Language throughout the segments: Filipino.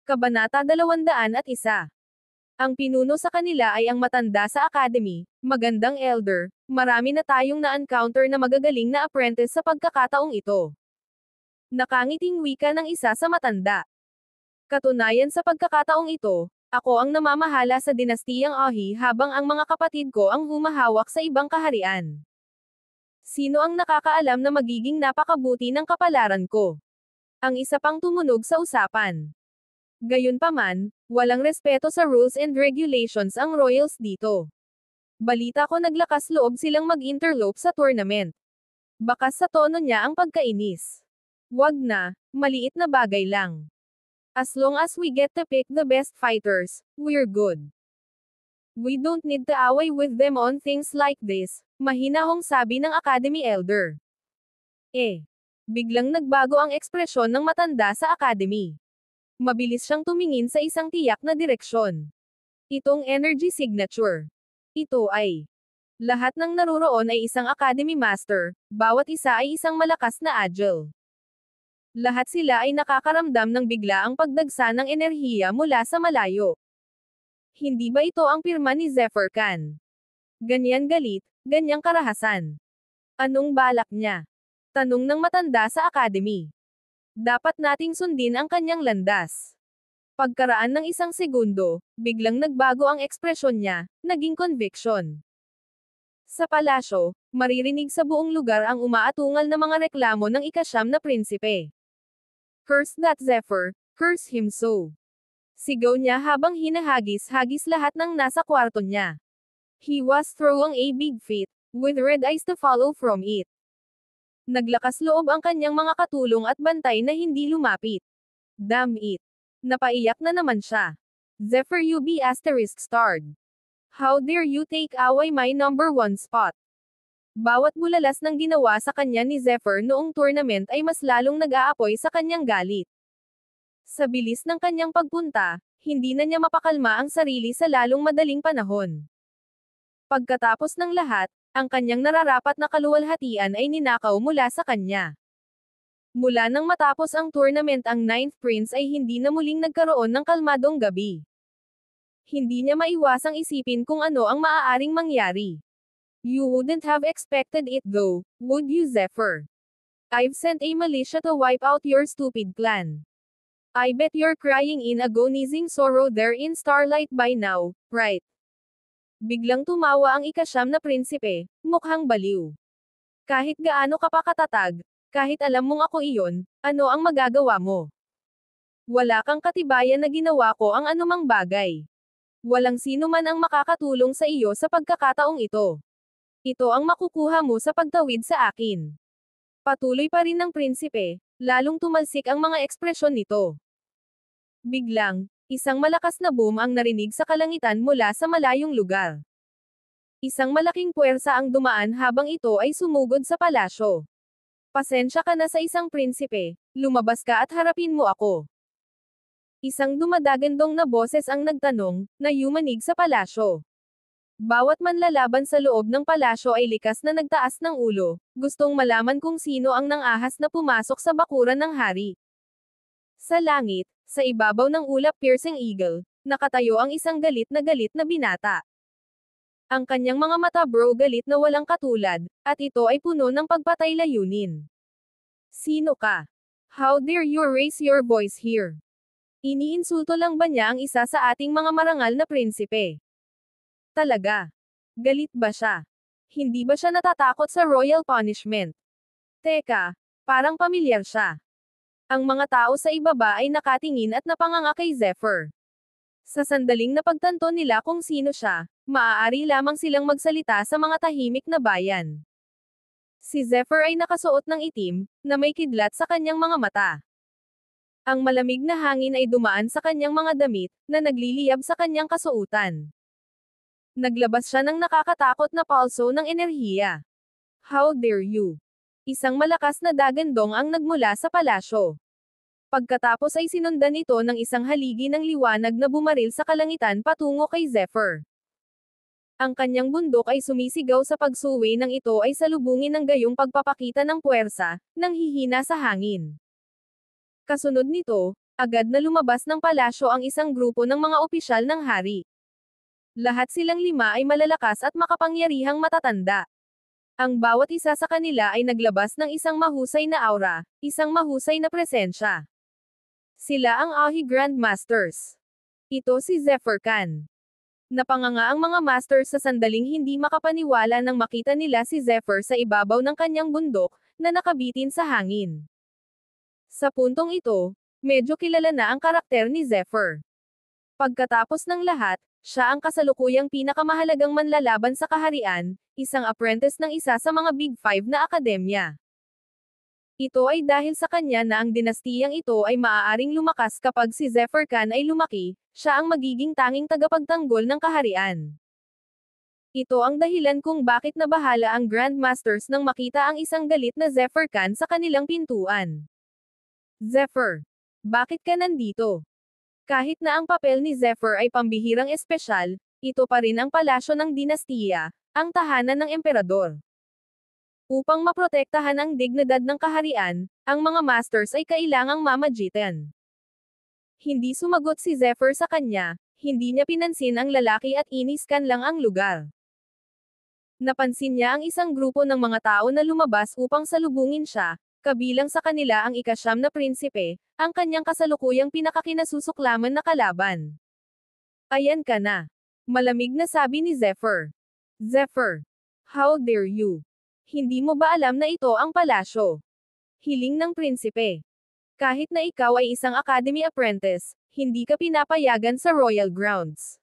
Kabanata 201. Ang pinuno sa kanila ay ang matanda sa academy, magandang elder, marami na tayong na-encounter na magagaling na apprentice sa pagkakataong ito. Nakangiting wika ng isa sa matanda. Katunayan sa pagkakataong ito, ako ang namamahala sa dinastiyang Ahi habang ang mga kapatid ko ang humahawak sa ibang kaharian. Sino ang nakakaalam na magiging napakabuti ng kapalaran ko? Ang isa pang tumunog sa usapan. Gayunpaman, walang respeto sa rules and regulations ang royals dito. Balita ko naglakas loob silang mag-interlope sa tournament. Bakas sa tono niya ang pagkainis. Wag na, maliit na bagay lang. As long as we get to pick the best fighters, we're good. We don't need to away with them on things like this, mahinahong sabi ng Academy Elder. Biglang nagbago ang ekspresyon ng matanda sa Academy. Mabilis siyang tumingin sa isang tiyak na direksyon. Itong energy signature. Ito ay. Lahat ng naruroon ay isang Academy Master, bawat isa ay isang malakas na agile. Lahat sila ay nakakaramdam ng biglaang pagdagsa ng enerhiya mula sa malayo. Hindi ba ito ang pirma ni Zephyr Khan? Ganyan galit, ganyang karahasan. Anong balak niya? Tanong ng matanda sa Academy. Dapat nating sundin ang kanyang landas. Pagkaraan ng isang segundo, biglang nagbago ang ekspresyon niya, naging conviction. Sa palasyo, maririnig sa buong lugar ang umaatungal na mga reklamo ng ika-9 na prinsipe. Curse that Zephyr, curse him so. Sigaw niya habang hinahagis-hagis lahat ng nasa kwarto niya. He was throwing a big fit, with red eyes to follow from it. Naglakas loob ang kanyang mga katulong at bantay na hindi lumapit. Damn it. Napaiyak na naman siya. Zephyr UB *starred. How dare you take away my number 1 spot? Bawat bulalas ng ginawa sa kanya ni Zephyr noong tournament ay mas lalong nag-aapoy sa kanyang galit. Sa bilis ng kanyang pagpunta, hindi na niya mapakalma ang sarili sa lalong madaling panahon. Pagkatapos ng lahat, ang kanyang nararapat na kaluwalhatian ay ninakaw mula sa kanya. Mula nang matapos ang tournament ang 9th Prince ay hindi na muling nagkaroon ng kalmadong gabi. Hindi niya maiwasang isipin kung ano ang maaaring mangyari. You wouldn't have expected it though, would you Zephyr? I've sent a militia to wipe out your stupid clan. I bet you're crying in agonizing sorrow there in Starlight by now, right? Biglang tumawa ang ika-9 na prinsipe, mukhang baliw. Kahit gaano ka pa katatag, kahit alam mong ako iyon, ano ang magagawa mo? Wala kang katibayan na ginawa ko ang anumang bagay. Walang sino man ang makakatulong sa iyo sa pagkakataong ito. Ito ang makukuha mo sa pagtawid sa akin. Patuloy pa rin ng prinsipe, lalong tumalsik ang mga ekspresyon nito. Biglang, isang malakas na boom ang narinig sa kalangitan mula sa malayong lugar. Isang malaking puwersa ang dumaan habang ito ay sumugod sa palasyo. Pasensya ka na sa isang prinsipe, lumabas ka at harapin mo ako. Isang dumadagandong na boses ang nagtanong, na yumanig sa palasyo. Bawat manlalaban sa loob ng palasyo ay likas na nagtaas ng ulo, gustong malaman kung sino ang nangahas na pumasok sa bakuran ng hari. Sa langit, sa ibabaw ng ulap-piercing eagle, nakatayo ang isang galit na binata. Ang kanyang mga mata galit na walang katulad, at ito ay puno ng pagpatay layunin. Sino ka? How dare you raise your voice here? Iniinsulto lang ba niya ang isa sa ating mga marangal na prinsipe? Talaga? Galit ba siya? Hindi ba siya natatakot sa royal punishment? Teka, parang pamilyar siya. Ang mga tao sa ibaba ay nakatingin at napanganga kay Zephyr. Sa sandaling napagtanto nila kung sino siya, maaari lamang silang magsalita sa mga tahimik na bayan. Si Zephyr ay nakasuot ng itim, na may kidlat sa kanyang mga mata. Ang malamig na hangin ay dumaan sa kanyang mga damit, na nagliliyab sa kanyang kasuotan. Naglabas siya ng nakakatakot na palso ng enerhiya. How dare you? Isang malakas na dagandong ang nagmula sa palasyo. Pagkatapos ay sinundan ito ng isang haligi ng liwanag na bumaril sa kalangitan patungo kay Zephyr. Ang kanyang bundok ay sumisigaw sa pagsuwi ng ito ay salubungin ng gayong pagpapakita ng puwersa, nang hihina sa hangin. Kasunod nito, Agad na lumabas ng palasyo ang isang grupo ng mga opisyal ng hari. Lahat silang 5 ay malalakas at makapangyarihang matatanda. Ang bawat isa sa kanila ay naglabas ng isang mahusay na aura, isang mahusay na presensya. Sila ang Ahi Grandmasters. Ito si Zephyr Khan. Napanganga ang mga masters sa sandaling hindi makapaniwala nang makita nila si Zephyr sa ibabaw ng kanyang bundok, na nakabitin sa hangin. Sa puntong ito, medyo kilala na ang karakter ni Zephyr. Pagkatapos ng lahat, siya ang kasalukuyang pinakamahalagang manlalaban sa kaharian, isang apprentice ng isa sa mga Big Five na akademya. Ito ay dahil sa kanya na ang dinastiyang ito ay maaaring lumakas kapag si Zephyr Khan ay lumaki, siya ang magiging tanging tagapagtanggol ng kaharian. Ito ang dahilan kung bakit nabahala ang Grandmasters nang makita ang isang galit na Zephyr Khan sa kanilang pintuan. Zephyr, bakit ka nandito? Kahit na ang papel ni Zephyr ay pambihirang espesyal, ito pa rin ang palasyo ng dinastiya, ang tahanan ng emperador. Upang maprotektahan ang dignidad ng kaharian, ang mga masters ay kailangang mamagitan. Hindi sumagot si Zephyr sa kanya, hindi niya pinansin ang lalaki at iniskan lang ang lugar. Napansin niya ang isang grupo ng mga tao na lumabas upang salubungin siya, kabilang sa kanila ang ika-9 na prinsipe, ang kanyang kasalukuyang pinakakinasusuklaman na kalaban. Ayan ka na. Malamig na sabi ni Zephyr. Zephyr, how dare you? Hindi mo ba alam na ito ang palasyo? Hiling ng prinsipe. Kahit na ikaw ay isang academy apprentice, hindi ka pinapayagan sa royal grounds.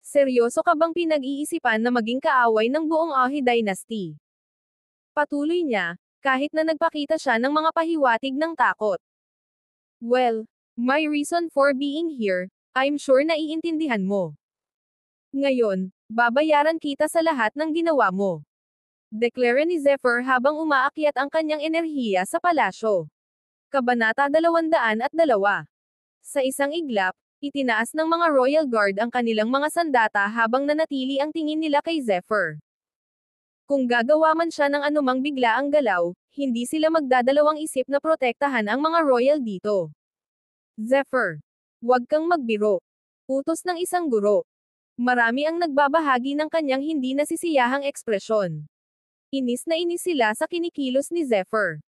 Seryoso ka bang pinag-iisipan na maging kaaway ng buong Ahi dynasty? Patuloy niya, kahit na nagpakita siya ng mga pahiwatig ng takot. Well, my reason for being here, I'm sure naiintindihan mo. Ngayon, babayaran kita sa lahat ng ginawa mo. Deklara ni Zephyr habang umaakyat ang kanyang enerhiya sa palasyo. Kabanata 202. Sa isang iglap, itinaas ng mga Royal Guard ang kanilang mga sandata habang nanatili ang tingin nila kay Zephyr. Kung gagawa man siya ng anumang biglaang galaw, hindi sila magdadalawang isip na protektahan ang mga royal dito. Zephyr, huwag kang magbiro. Utos ng isang guro. Marami ang nagbabahagi ng kanyang hindi nasisiyahang ekspresyon. Inis na inis sila sa kinikilos ni Zephyr.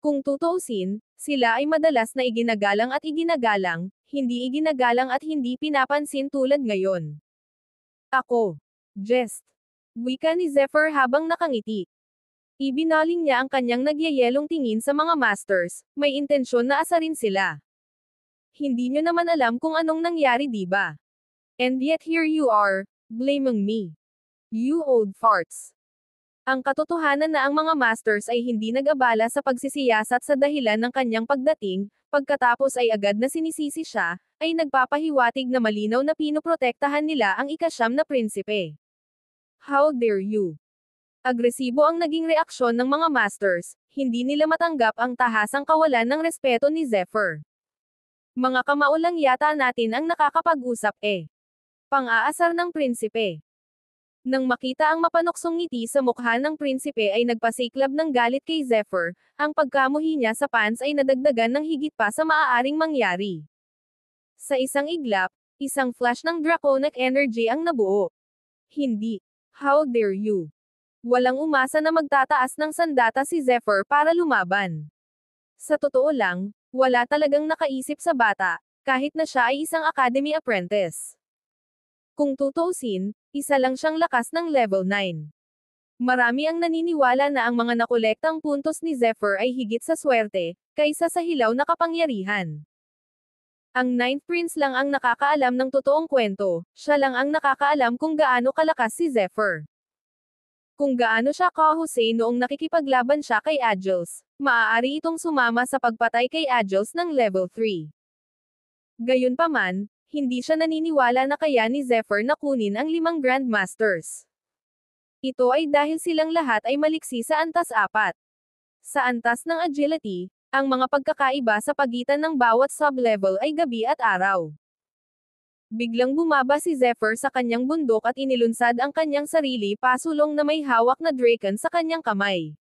Kung tutuusin, sila ay madalas na iginagalang at iginagalang, hindi iginagalang at hindi pinapansin tulad ngayon. Ako. Jest. Wika ni Zephyr habang nakangiti. Ibinaling niya ang kanyang nagyayelong tingin sa mga masters, may intensyon na asarin sila. Hindi nyo naman alam kung anong nangyari diba? And yet here you are, blaming me. You old farts. Ang katotohanan na ang mga masters ay hindi nag-abala sa pagsisiyasat sa dahilan ng kanyang pagdating, pagkatapos ay agad na sinisisi siya, ay nagpapahiwatig na malinaw na pinoprotektahan nila ang ika-9 na prinsipe. How dare you? Agresibo ang naging reaksyon ng mga masters, hindi nila matanggap ang tahasang kawalan ng respeto ni Zephyr. Mga kamao lang yata natin ang nakakapag-usap Pang-aasar ng prinsipe. Nang makita ang mapanuksong ngiti sa mukha ng prinsipe ay nagpasiklab ng galit kay Zephyr, ang pagkamuhi niya sa pants ay nadagdagan ng higit pa sa maaaring mangyari. Sa isang iglap, isang flash ng draconic energy ang nabuo. Hindi. How dare you? Walang umasa na magtataas ng sandata si Zephyr para lumaban. Sa totoo lang, wala talagang nakaisip sa bata, kahit na siya ay isang academy apprentice. Kung tutuusin, isa lang siyang lakas ng level 9. Marami ang naniniwala na ang mga nakolektang puntos ni Zephyr ay higit sa swerte, kaysa sa hilaw na kapangyarihan. Ang Ninth Prince lang ang nakakaalam ng totoong kwento, siya lang ang nakakaalam kung gaano kalakas si Zephyr. Kung gaano siya kahusay noong nakikipaglaban siya kay Agils, maaari itong sumama sa pagpatay kay Agils ng level 3. Gayunpaman, hindi siya naniniwala na kaya ni Zephyr na kunin ang 5 Grandmasters. Ito ay dahil silang lahat ay maliksi sa antas 4. Sa antas ng agility, ang mga pagkakaiba sa pagitan ng bawat sub-level ay gabi at araw. Biglang bumaba si Zephyr sa kanyang bundok at inilunsad ang kanyang sarili pasulong na may hawak na draken sa kanyang kamay.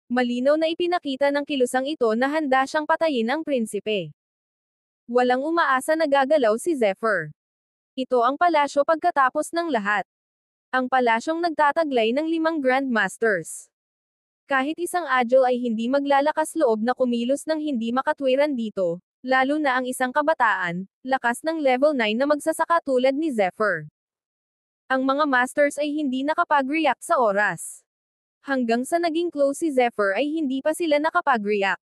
Malinaw na ipinakita ng kilusang ito na handa siyang patayin ang prinsipe. Walang umaasa na gagalaw si Zephyr. Ito ang palasyo pagkatapos ng lahat. Ang palasyong nagtataglay ng 5 Grandmasters. Kahit isang Agile ay hindi maglalakas loob na kumilos ng hindi makatwiran dito, lalo na ang isang kabataan, lakas ng level 9 na magsasaka tulad ni Zephyr. Ang mga Masters ay hindi nakapag-react sa oras. Hanggang sa naging close si Zephyr ay hindi pa sila nakapag-react.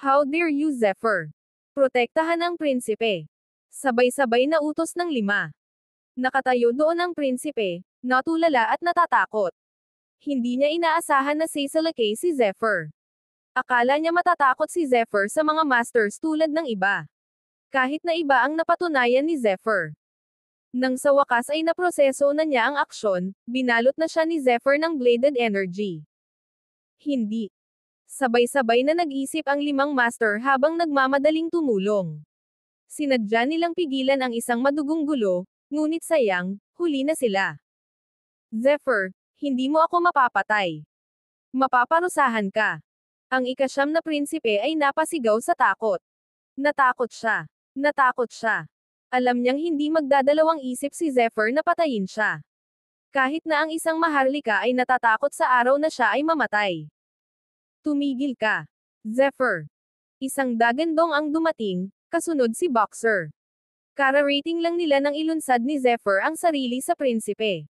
How dare you, Zephyr? Protektahan ang prinsipe. Sabay-sabay na utos ng 5. Nakatayo doon ang prinsipe, natulala at natatakot. Hindi niya inaasahan na sasalakay si Zephyr. Akala niya matatakot si Zephyr sa mga masters tulad ng iba. Kahit na iba ang napatunayan ni Zephyr. Nang sa wakas ay naproseso na niya ang aksyon, binalot na siya ni Zephyr ng bladed energy. Hindi. Sabay-sabay na nag-isip ang 5 master habang nagmamadaling tumulong. Sinadya nilang pigilan ang isang madugong gulo, ngunit sayang, huli na sila. Zephyr, hindi mo ako mapapatay. Mapaparusahan ka. Ang ika-9 na prinsipe ay napasigaw sa takot. Natakot siya. Natakot siya. Alam niyang hindi magdadalawang isip si Zephyr na patayin siya. Kahit na ang isang maharlika ay natatakot sa araw na siya ay mamatay. Tumigil ka. Zephyr. Isang dagandong ang dumating, kasunod si Boxer. Kara-rating lang nila nang ilunsad ni Zephyr ang sarili sa prinsipe.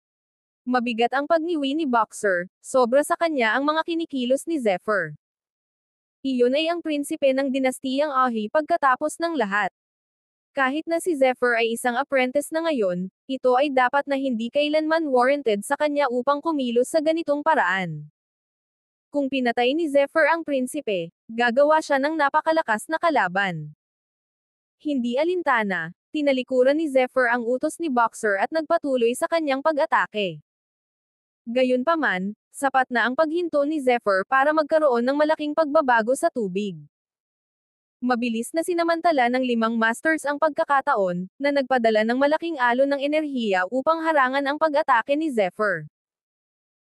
Mabigat ang pagniwi ni Boxer, sobra sa kanya ang mga kinikilos ni Zephyr. Iyon ay ang prinsipe ng dinastiyang Ahi pagkatapos ng lahat. Kahit na si Zephyr ay isang apprentice na ngayon, ito ay dapat na hindi kailanman warranted sa kanya upang kumilos sa ganitong paraan. Kung pinatay ni Zephyr ang prinsipe, gagawa siya ng napakalakas na kalaban. Hindi alintana, tinalikuran ni Zephyr ang utos ni Boxer at nagpatuloy sa kanyang pag-atake. Gayunpaman, sapat na ang paghinto ni Zephyr para magkaroon ng malaking pagbabago sa tubig. Mabilis na sinamantala ng 5 masters ang pagkakataon, na nagpadala ng malaking alon ng enerhiya upang harangan ang pag-atake ni Zephyr.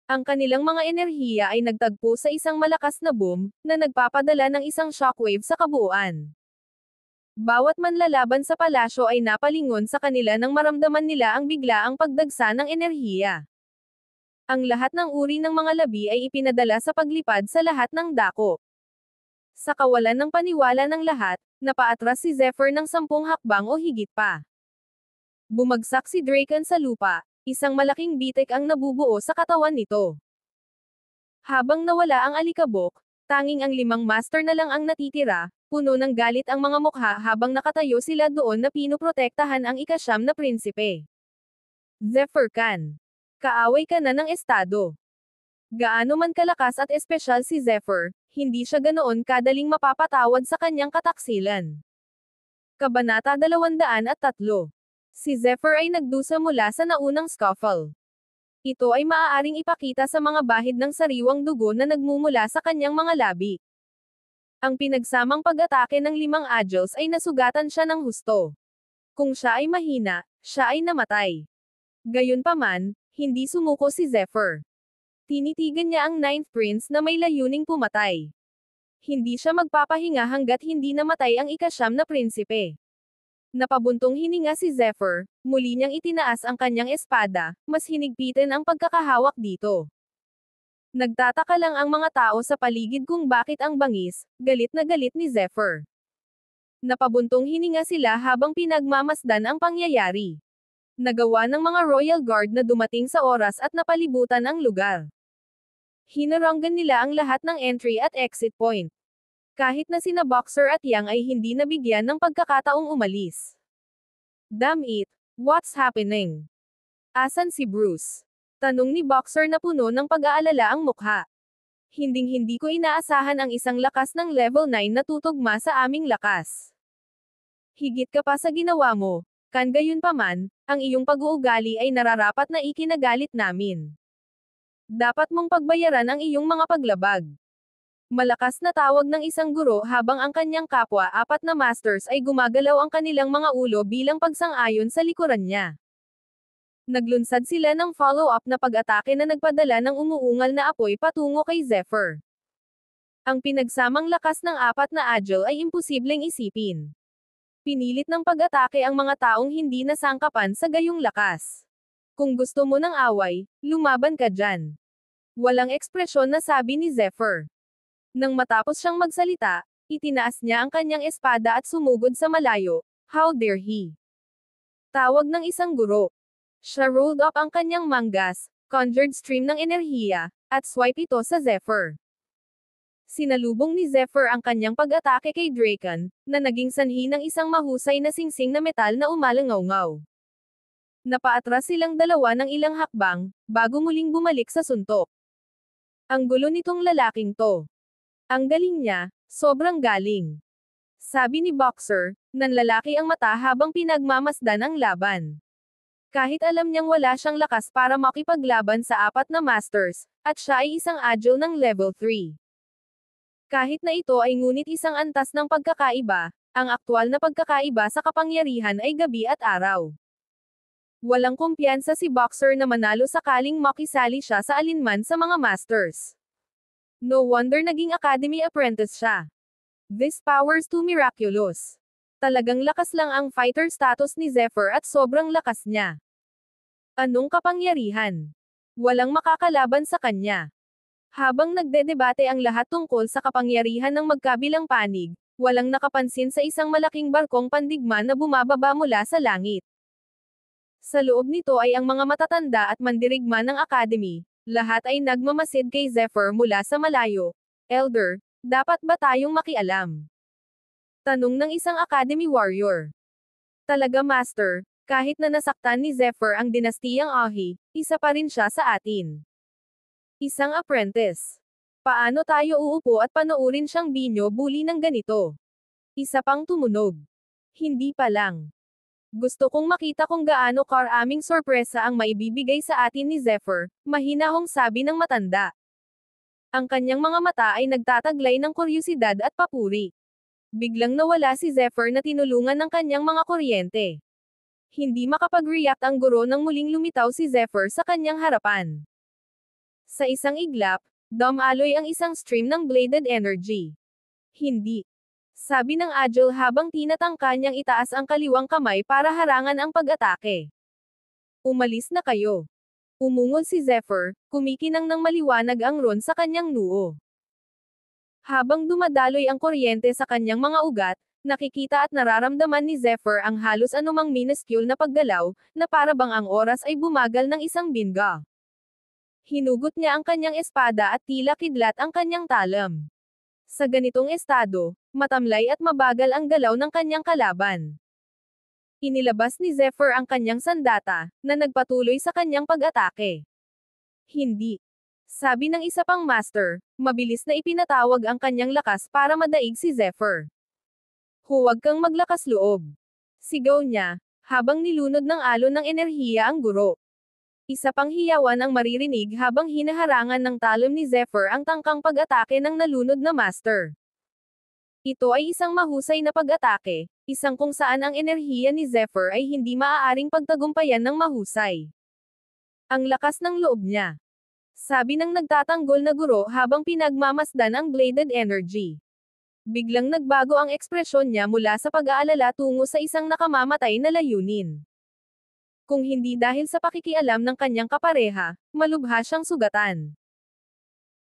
Ang kanilang mga enerhiya ay nagtagpo sa isang malakas na boom, na nagpapadala ng isang shockwave sa kabuuan. Bawat manlalaban sa palasyo ay napalingon sa kanila nang maramdaman nila ang biglaang pagdagsa ng enerhiya. Ang lahat ng uri ng mga labi ay ipinadala sa paglipad sa lahat ng dako. Sa kawalan ng paniwala ng lahat, napaatras si Zephyr ng 10 hakbang o higit pa. Bumagsak si Draken sa lupa, isang malaking bitek ang nabubuo sa katawan nito. Habang nawala ang alikabok, tanging ang 5 master na lang ang natitira, puno ng galit ang mga mukha habang nakatayo sila doon na pinoprotektahan ang ika-9 na prinsipe. Zephyr Khan. Kaaway ka na ng estado. Gaano man kalakas at espesyal si Zephyr, hindi siya ganoon kadaling mapapatawad sa kanyang kataksilan. Kabanata 203. Si Zephyr ay nagdusa mula sa naunang scuffle. Ito ay maaaring ipakita sa mga bahid ng sariwang dugo na nagmumula sa kanyang mga labi. Ang pinagsamang pag-atake ng 5 Agiles ay nasugatan siya ng husto. Kung siya ay mahina, siya ay namatay. Gayunpaman, hindi sumuko si Zephyr. Tinitigan niya ang 9th Prince na may layuning pumatay. Hindi siya magpapahinga hanggat hindi namatay ang ika-9 na prinsipe. Napabuntong hininga si Zephyr, muli niyang itinaas ang kanyang espada, mas hinigpitin ang pagkakahawak dito. Nagtataka lang ang mga tao sa paligid kung bakit ang bangis, galit na galit ni Zephyr. Napabuntong hininga sila habang pinagmamasdan ang pangyayari. Nagawa ng mga Royal Guard na dumating sa oras at napalibutan ang lugar. Hinaranggan nila ang lahat ng entry at exit point. Kahit na sina Boxer at Yang ay hindi nabigyan ng pagkakataong umalis. Damn it! What's happening? Asan si Bruce? Tanong ni Boxer na puno ng pag-aalala ang mukha. Hinding-hindi ko inaasahan ang isang lakas ng level 9 na tutugma sa aming lakas. Higit ka pa sa ginawa mo, kan gayunpaman, ang iyong pag-uugali ay nararapat na ikinagalit namin. Dapat mong pagbayaran ang iyong mga paglabag. Malakas na tawag ng isang guro habang ang kanyang kapwa 4 na masters ay gumagalaw ang kanilang mga ulo bilang pagsang-ayon sa likuran niya. Naglunsad sila ng follow-up na pag-atake na nagpadala ng umuungal na apoy patungo kay Zephyr. Ang pinagsamang lakas ng 4 na Agile ay imposibleng isipin. Pinilit ng pag-atake ang mga taong hindi nasangkapan sa gayong lakas. Kung gusto mo ng away, lumaban ka dyan. Walang ekspresyon na sabi ni Zephyr. Nang matapos siyang magsalita, itinaas niya ang kanyang espada at sumugod sa malayo. How dare he? Tawag ng isang guro. Siya rolled up ang kanyang manggas, conjured stream ng enerhiya, at swipe ito sa Zephyr. Sinalubong ni Zephyr ang kanyang pag-atake kay Draken, na naging sanhi ng isang mahusay na singsing na metal na umalangaw-ngaw. Napaatras silang dalawa ng ilang hakbang, bago muling bumalik sa suntok. Ang gulo nitong lalaking to. Ang galing niya, sobrang galing. Sabi ni Boxer, nanlalaki ang mata habang pinagmamasdan ang laban. Kahit alam niyang wala siyang lakas para makipaglaban sa apat na masters, at siya ay isang agile ng level 3. Kahit na ito ay ngunit isang antas ng pagkakaiba, ang aktwal na pagkakaiba sa kapangyarihan ay gabi at araw. Walang kumpiyansa si Boxer na manalo sakaling makisali siya sa alinman sa mga masters. No wonder naging academy apprentice siya. This powers too miraculous. Talagang lakas lang ang fighter status ni Zephyr at sobrang lakas niya. Anong kapangyarihan? Walang makakalaban sa kanya. Habang nagdedebate ang lahat tungkol sa kapangyarihan ng magkabilang panig, walang nakapansin sa isang malaking barkong pandigma na bumababa mula sa langit. Sa loob nito ay ang mga matatanda at mandirigma ng academy, lahat ay nagmamasid kay Zephyr mula sa malayo. Elder, dapat ba tayong makialam? Tanong ng isang academy warrior. Talaga master, kahit na nasaktan ni Zephyr ang dinastiyang Ahi, isa pa rin siya sa atin. Isang apprentice. Paano tayo uupo at panoorin siyang binyo-bully ng ganito? Isa pang tumunog. Hindi pa lang. Gusto kong makita kung gaano karaming sorpresa ang maibibigay sa atin ni Zephyr, mahinahong sabi ng matanda. Ang kanyang mga mata ay nagtataglay ng kuryusidad at papuri. Biglang nawala si Zephyr na tinulungan ng kanyang mga kuryente. Hindi makapag-react ang guro nang muling lumitaw si Zephyr sa kanyang harapan. Sa isang iglap, dumaloy ang isang stream ng bladed energy. Hindi. Sabi ng Agile habang tinatangka niyang itaas ang kaliwang kamay para harangan ang pag-atake. Umalis na kayo. Umungol si Zephyr, kumikinang ng maliwanag ang ron sa kanyang noo. Habang dumadaloy ang kuryente sa kanyang mga ugat, nakikita at nararamdaman ni Zephyr ang halos anumang minuscule na paggalaw, na para bang ang oras ay bumagal ng isang binga. Hinugot niya ang kanyang espada at tila kidlat ang kanyang talam. Sa ganitong estado, matamlay at mabagal ang galaw ng kanyang kalaban. Inilabas ni Zephyr ang kanyang sandata, na nagpatuloy sa kanyang pag-atake. Hindi. Sabi ng isa pang master, mabilis na ipinatawag ang kanyang lakas para madaig si Zephyr. Huwag kang maglakas loob. Sigaw niya, habang nilunod ng alon ng enerhiya ang guro. Isa pang hiyawan ang maririnig habang hinaharangan ng talon ni Zephyr ang tangkang pag-atake ng nalunod na master. Ito ay isang mahusay na pag-atake, isang kung saan ang enerhiya ni Zephyr ay hindi maaaring pagtagumpayan ng mahusay. Ang lakas ng loob niya. Sabi ng nagtatanggol na guro habang pinagmamasdan ang bladed energy. Biglang nagbago ang ekspresyon niya mula sa pag-aalala tungo sa isang nakamamatay na layunin. Kung hindi dahil sa pakikialam ng kanyang kapareha, malubha siyang sugatan.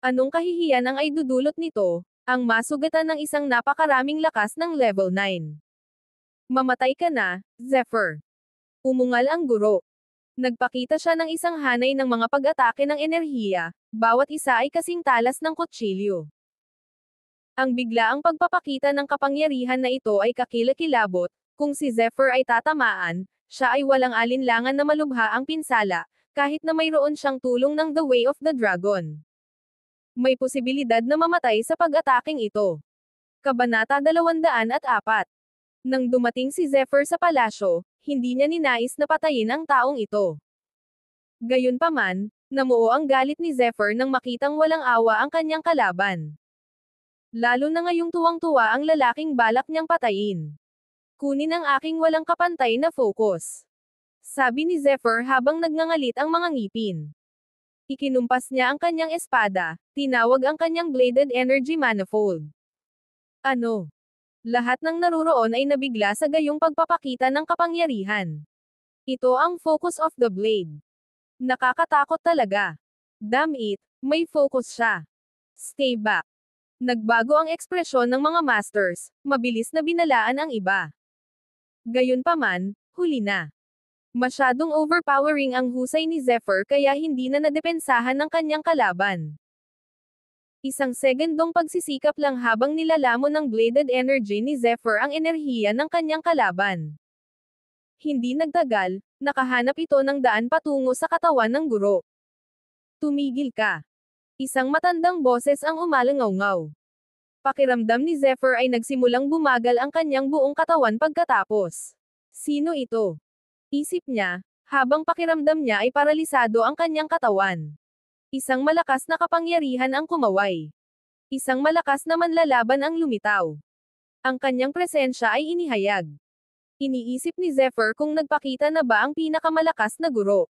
Anong kahihiyan ang ay dudulot nito? Ang masugatan ng isang napakaraming lakas ng level 9. Mamatay ka na, Zephyr. Umungal ang guro. Nagpakita siya ng isang hanay ng mga pag-atake ng enerhiya, bawat isa ay kasing talas ng kutsilyo. Ang biglaang pagpapakita ng kapangyarihan na ito ay kakilakilabot, kung si Zephyr ay tatamaan, siya ay walang alinlangan na malubha ang pinsala, kahit na mayroon siyang tulong ng The Way of the Dragon. May posibilidad na mamatay sa pag-ataking ito. Kabanata 204. Nang dumating si Zephyr sa palasyo, hindi niya ninais na patayin ang taong ito. Gayunpaman, namuo ang galit ni Zephyr nang makitang walang awa ang kanyang kalaban. Lalo na ngayong tuwang-tuwa ang lalaking balak niyang patayin. Kunin ang aking walang kapantay na focus. Sabi ni Zephyr habang nagngangalit ang mga ngipin. Ikinumpas niya ang kanyang espada, tinawag ang kanyang bladed energy manifold. Ano? Lahat ng naruroon ay nabigla sa gayong pagpapakita ng kapangyarihan. Ito ang focus of the blade. Nakakatakot talaga. Damn it, may focus siya. Stay back. Nagbago ang ekspresyon ng mga masters, mabilis na binalaan ang iba. Gayunpaman, huli na. Masyadong overpowering ang husay ni Zephyr kaya hindi na nadepensahan ng kanyang kalaban. Isang segundong pagsisikap lang habang nilalamon ng bladed energy ni Zephyr ang enerhiya ng kanyang kalaban. Hindi nagtagal, nakahanap ito ng daan patungo sa katawan ng guro. Tumigil ka. Isang matandang boses ang umalangaw-ngaw. Pakiramdam ni Zephyr ay nagsimulang bumagal ang kanyang buong katawan pagkatapos. Sino ito? Isip niya, habang pakiramdam niya ay paralisado ang kanyang katawan. Isang malakas na kapangyarihan ang kumaway. Isang malakas na manlalaban ang lumitaw. Ang kanyang presensya ay inihayag. Iniisip ni Zephyr kung nagpakita na ba ang pinakamalakas na guro.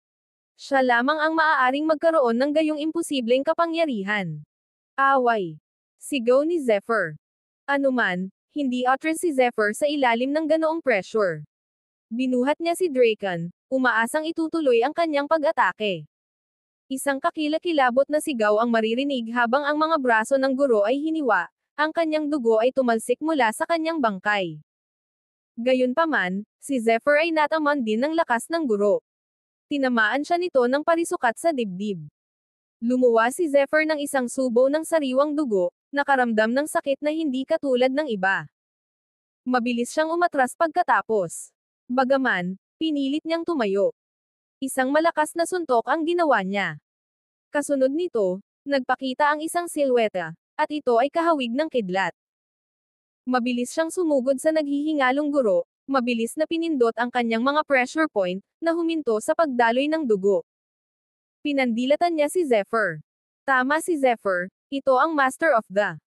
Siya lamang ang maaaring magkaroon ng gayong imposibleng kapangyarihan. Away. Sigaw ni Zephyr. Anuman, hindi atras si Zephyr sa ilalim ng ganoong pressure. Binuhat niya si Draken, umaasang itutuloy ang kanyang pag-atake. Isang kakilakilabot na sigaw ang maririnig habang ang mga braso ng guro ay hiniwa, ang kanyang dugo ay tumalsik mula sa kanyang bangkay. Gayunpaman, si Zephyr ay nataman din ng lakas ng guro. Tinamaan siya nito ng parisukat sa dibdib. Lumuwa si Zephyr ng isang subo ng sariwang dugo, nakaramdam ng sakit na hindi katulad ng iba. Mabilis siyang umatras pagkatapos. Bagaman, pinilit niyang tumayo. Isang malakas na suntok ang ginawa niya. Kasunod nito, nagpakita ang isang silweta, at ito ay kahawig ng kidlat. Mabilis siyang sumugod sa naghihingalong guro, mabilis na pinindot ang kanyang mga pressure point, na huminto sa pagdaloy ng dugo. Pinandilatan niya si Zephyr. Tama si Zephyr, ito ang Master of the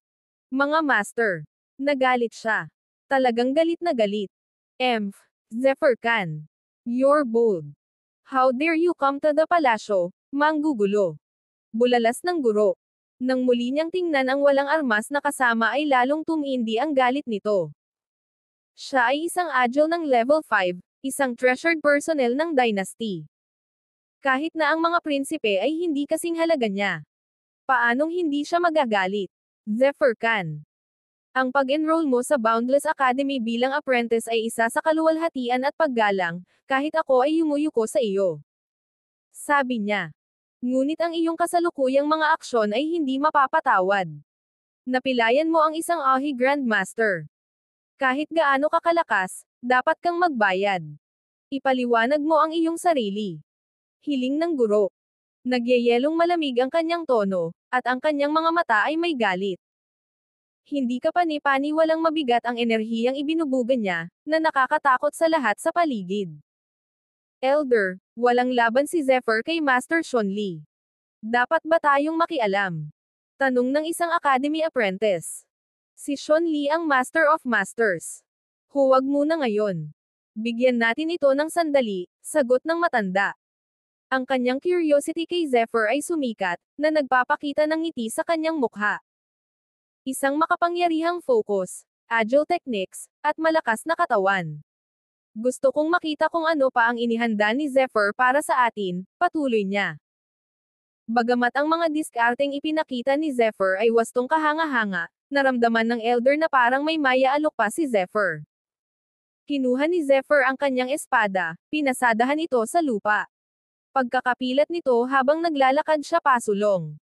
mga Master. Nagalit siya. Talagang galit na galit. Zephyr Khan. You're bold. How dare you come to the palasyo, manggugulo. Bulalas ng guro. Nang muli niyang tingnan ang walang armas na kasama ay lalong tumindi ang galit nito. Siya ay isang agile ng level 5, isang treasured personnel ng dynasty. Kahit na ang mga prinsipe ay hindi kasing halaga niya. Paanong hindi siya magagalit? Zephyr Khan. Ang pag-enroll mo sa Boundless Academy bilang apprentice ay isa sa kaluwalhatian at paggalang, kahit ako ay yumuyuko sa iyo. Sabi niya. Ngunit ang iyong kasalukuyang mga aksyon ay hindi mapapatawad. Napilayan mo ang isang Ahi Grandmaster. Kahit gaano ka kalakas, dapat kang magbayad. Ipaliwanag mo ang iyong sarili. Hiling ng guro. Nagyayelong malamig ang kanyang tono, at ang kanyang mga mata ay may galit. Hindi ka pani-paniwalang mabigat ang enerhiyang ibinubuga niya, na nakakatakot sa lahat sa paligid. Elder, walang laban si Zephyr kay Master Sean Lee. Dapat ba tayong makialam? Tanong ng isang Academy apprentice. Si Sean Lee ang Master of Masters. Huwag muna ngayon. Bigyan natin ito ng sandali, sagot ng matanda. Ang kanyang curiosity kay Zephyr ay sumikat, na nagpapakita ng ngiti sa kanyang mukha. Isang makapangyarihang focus, agile techniques, at malakas na katawan. Gusto kong makita kung ano pa ang inihanda ni Zephyr para sa atin, patuloy niya. Bagamat ang mga diskarteng ipinakita ni Zephyr ay wastong kahanga-hanga, naramdaman ng elder na parang may maya-alok pa si Zephyr. Kinuha ni Zephyr ang kanyang espada, pinasadahan ito sa lupa. Pagkakapilat nito habang naglalakad siya pasulong.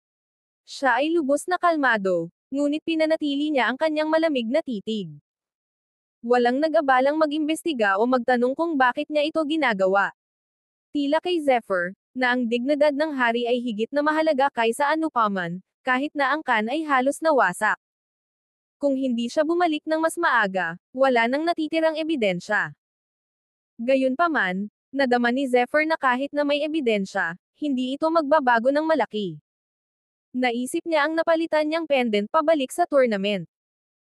Siya ay lubos na kalmado, ngunit pinanatili niya ang kanyang malamig na titig. Walang nag-abalang mag-imbestiga o magtanong kung bakit niya ito ginagawa. Tila kay Zephyr, na ang dignidad ng hari ay higit na mahalaga kaysa anupaman, kahit na ang Khan ay halos nawasak. Kung hindi siya bumalik ng mas maaga, wala nang natitirang ebidensya. Gayunpaman, nadama ni Zephyr na kahit na may ebidensya, hindi ito magbabago ng malaki. Naisip niya ang napalitan niyang pendant pabalik sa tournament.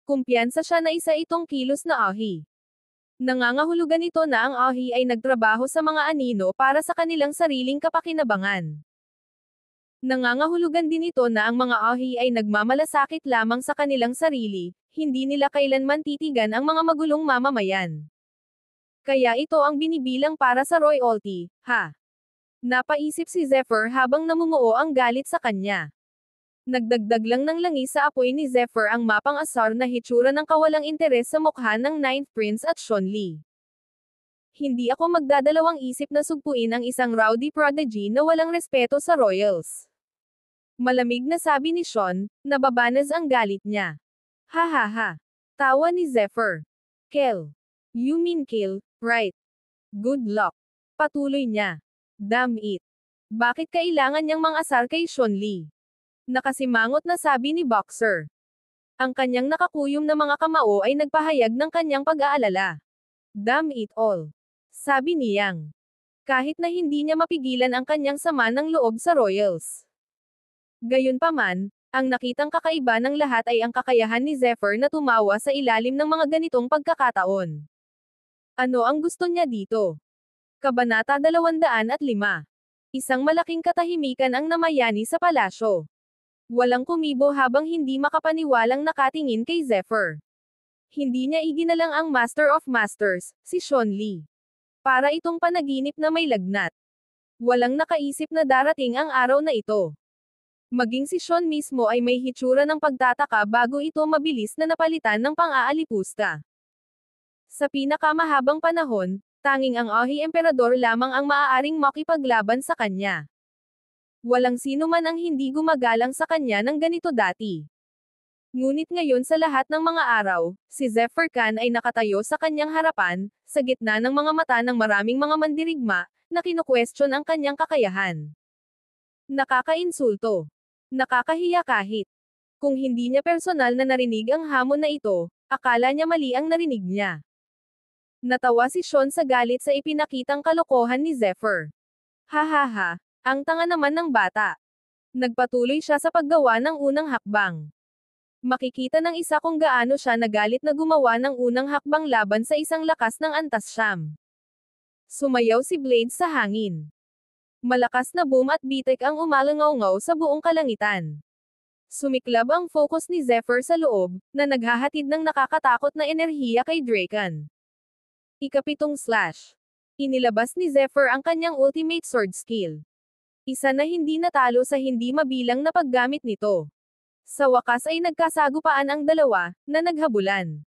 Kumpiyansa siya na isa itong kilos na Ahi. Nangangahulugan ito na ang Ahi ay nagtrabaho sa mga anino para sa kanilang sariling kapakinabangan. Nangangahulugan din ito na ang mga Ahi ay nagmamalasakit lamang sa kanilang sarili, hindi nila kailanman titigan ang mga magulong mamamayan. Kaya ito ang binibilang para sa royalty, ha? Napaisip si Zephyr habang namumuo ang galit sa kanya. Nagdagdag lang ng langis sa apoy ni Zephyr ang mapang asar na hitsura ng kawalang interes sa mukha ng Ninth Prince at Shonli. Hindi ako magdadalawang isip na sugpuin ang isang rowdy prodigy na walang respeto sa royals. Malamig na sabi ni Sean, nababanas ang galit niya. Ha ha ha. Tawa ni Zephyr. Kel. You mean kill, right? Good luck. Patuloy niya. Damn it. Bakit kailangan niyang mangasar kay Shonli? Nakasimangot na sabi ni Boxer. Ang kanyang nakakuyom na mga kamao ay nagpahayag ng kanyang pag-aalala. Damn it all. Sabi ni Yang. Kahit na hindi niya mapigilan ang kanyang sama ng loob sa royals. Gayunpaman, ang nakitang kakaiba ng lahat ay ang kakayahan ni Zephyr na tumawa sa ilalim ng mga ganitong pagkakataon. Ano ang gusto niya dito? Kabanata 205. Isang malaking katahimikan ang namayani sa palasyo. Walang kumibo habang hindi makapaniwalang nakatingin kay Zephyr. Hindi niya iginalang ang Master of Masters, si Shonli. Para itong panaginip na may lagnat. Walang nakaisip na darating ang araw na ito. Maging si Sean mismo ay may hitsura ng pagtataka bago ito mabilis na napalitan ng pang-aalipusta. Sa pinakamahabang panahon, tanging ang Ahi Emperador lamang ang maaaring makipaglaban sa kanya. Walang sino man ang hindi gumagalang sa kanya ng ganito dati. Ngunit ngayon sa lahat ng mga araw, si Zephyr Khan ay nakatayo sa kanyang harapan, sa gitna ng mga mata ng maraming mga mandirigma, na kinukwestiyon ang kanyang kakayahan. Nakakainsulto. Nakakahiya kahit. Kung hindi niya personal na narinig ang hamon na ito, akala niya mali ang narinig niya. Natawa si Sean sa galit sa ipinakitang kalokohan ni Zephyr. Ha ha ha, ang tanga naman ng bata. Nagpatuloy siya sa paggawa ng unang hakbang. Makikita ng isa kung gaano siya nagalit na gumawa ng unang hakbang laban sa isang lakas ng antas siyam. Sumayaw si Blade sa hangin. Malakas na boom at bitek ang umalangaw-ngaw sa buong kalangitan. Sumiklab ang focus ni Zephyr sa loob, na naghahatid ng nakakatakot na enerhiya kay Draken. Ikapitong slash. Inilabas ni Zephyr ang kanyang ultimate sword skill. Isa na hindi natalo sa hindi mabilang na paggamit nito. Sa wakas ay nagkasagupaan ang dalawa, na naghabulan.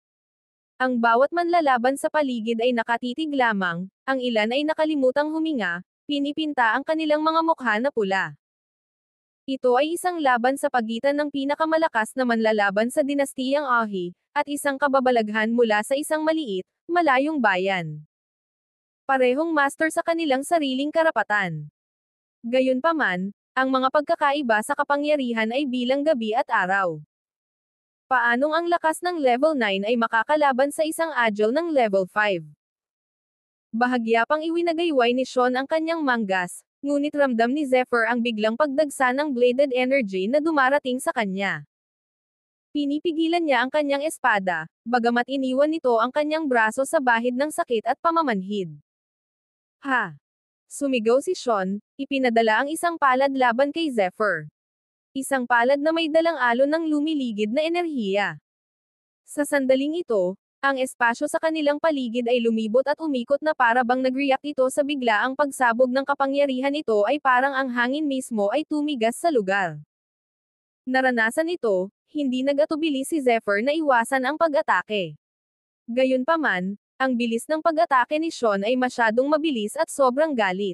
Ang bawat manlalaban sa paligid ay nakatitig lamang, ang ilan ay nakalimutang huminga, pinipinta ang kanilang mga mukha na pula. Ito ay isang laban sa pagitan ng pinakamalakas na manlalaban sa dinastiyang Ahi, at isang kababalaghan mula sa isang maliit, malayong bayan. Parehong master sa kanilang sariling karapatan. Gayunpaman, ang mga pagkakaiba sa kapangyarihan ay bilang gabi at araw. Paanong ang lakas ng level 9 ay makakalaban sa isang agile ng level 5? Bahagya pang iwinagayway ni Sean ang kanyang manggas, ngunit ramdam ni Zephyr ang biglang pagdagsa ng bladed energy na dumarating sa kanya. Pinipigilan niya ang kanyang espada, bagamat iniwan nito ang kanyang braso sa bahid ng sakit at pamamanhid. Ha! Sumigaw si Sean, ipinadala ang isang palad laban kay Zephyr. Isang palad na may dalang alon ng lumiligid na enerhiya. Sa sandaling ito, ang espasyo sa kanilang paligid ay lumibot at umikot na para bang nag-react ito sa biglaang pagsabog ng kapangyarihan ito ay parang ang hangin mismo ay tumigas sa lugar. Naranasan ito, hindi nag-atubili si Zephyr na iwasan ang pag-atake. Gayunpaman, ang bilis ng pag-atake ni Sean ay masyadong mabilis at sobrang galit.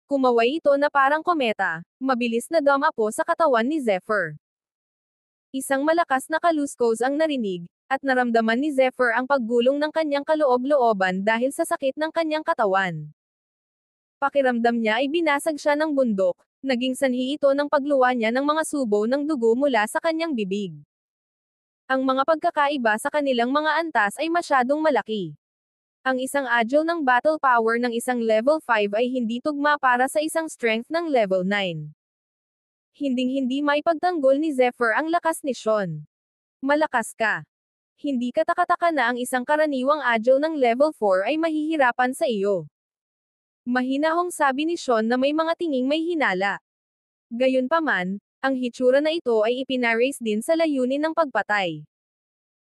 Kumaway ito na parang kometa, mabilis na dumapo sa katawan ni Zephyr. Isang malakas na kaluskos ang narinig, at naramdaman ni Zephyr ang paggulong ng kanyang kaloob-looban dahil sa sakit ng kanyang katawan. Pakiramdam niya ay binasag siya ng bundok, naging sanhi ito ng pagluwa niya ng mga subo ng dugo mula sa kanyang bibig. Ang mga pagkakaiba sa kanilang mga antas ay masyadong malaki. Ang isang agile ng battle power ng isang level 5 ay hindi tugma para sa isang strength ng level 9. Hinding-hindi may pagtanggol ni Zephyr ang lakas ni Sean. Malakas ka. Hindi katakataka na ang isang karaniwang agile ng level 4 ay mahihirapan sa iyo. Mahinahong sabi ni Sean na may mga tinging may hinala. Gayunpaman, ang hitsura na ito ay ipinarace din sa layunin ng pagpatay.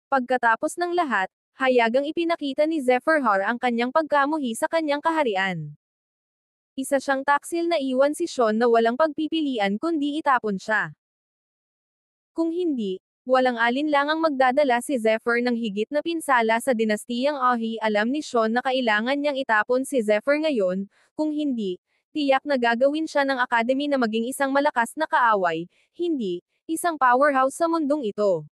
Pagkatapos ng lahat, hayagang ipinakita ni Zephyr Har ang kanyang pagkamuhi sa kanyang kaharian. Isa siyang taksil na iwan si Sean na walang pagpipilian kundi itapon siya. Kung hindi, walang alinlangang magdadala si Zephyr ng higit na pinsala sa dinastiyang Ahi. Alam ni Sean na kailangan niyang itapon si Zephyr ngayon, kung hindi, tiyak na gagawin siya ng Academy na maging isang malakas na kaaway, hindi, isang powerhouse sa mundong ito.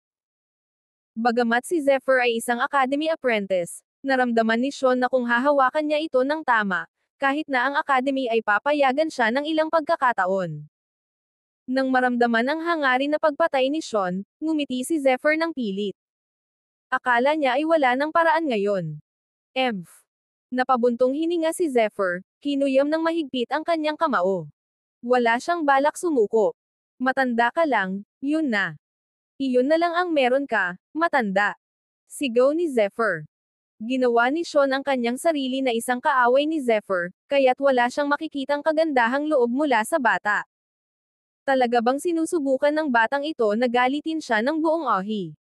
Bagamat si Zephyr ay isang Academy apprentice, naramdaman ni Sean na kung hahawakan niya ito ng tama, kahit na ang Academy ay papayagan siya ng ilang pagkakataon. Nang maramdaman ang hangarin na pagpatay ni Sean, ngumiti si Zephyr ng pilit. Akala niya ay wala ng paraan ngayon. Napabuntong hininga si Zephyr, kinuyam ng mahigpit ang kanyang kamao. Wala siyang balak sumuko. Matanda ka lang, yun na. Iyon na lang ang meron ka, matanda. Sigaw ni Zephyr. Ginawa ni Sean ang kanyang sarili na isang kaaway ni Zephyr, kaya't wala siyang makikitang kagandahang loob mula sa bata. Talaga bang sinusubukan ng batang ito na galitin siya ng buong Ahi?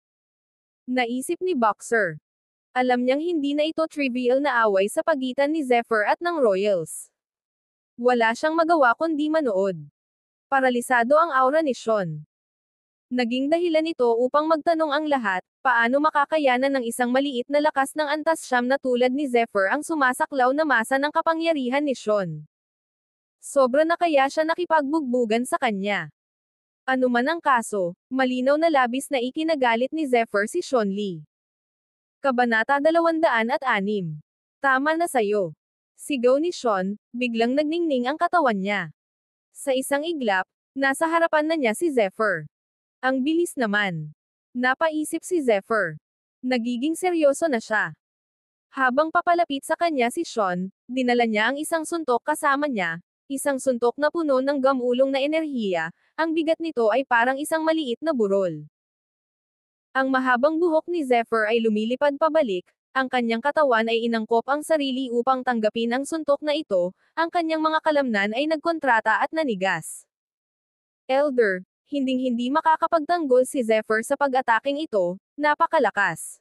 Naisip ni Boxer. Alam niyang hindi na ito trivial na away sa pagitan ni Zephyr at ng Royals. Wala siyang magawa kundi manood. Paralisado ang aura ni Sean. Naging dahilan ito upang magtanong ang lahat, paano makakayanan ng isang maliit na lakas ng antas siyam na tulad ni Zephyr ang sumasaklaw na masa ng kapangyarihan ni Sean. Sobra na kaya siya nakipagbugbugan sa kanya. Ano man ang kaso, malinaw na labis na ikinagalit ni Zephyr si Sean Lee. Kabanata 206. Tama na sayo. Sigaw ni Sean, biglang nagningning ang katawan niya. Sa isang iglap, nasa harapan na niya si Zephyr. Ang bilis naman. Napaisip si Zephyr. Nagiging seryoso na siya. Habang papalapit sa kanya si Sean, dinala niya ang isang suntok kasama niya, isang suntok na puno ng gamulong na enerhiya, ang bigat nito ay parang isang maliit na burol. Ang mahabang buhok ni Zephyr ay lumilipad pabalik, ang kanyang katawan ay inangkop ang sarili upang tanggapin ang suntok na ito, ang kanyang mga kalamnan ay nagkontrata at nanigas. Elder, hinding-hindi makakapagtanggol si Zephyr sa pag-ataking ito, napakalakas.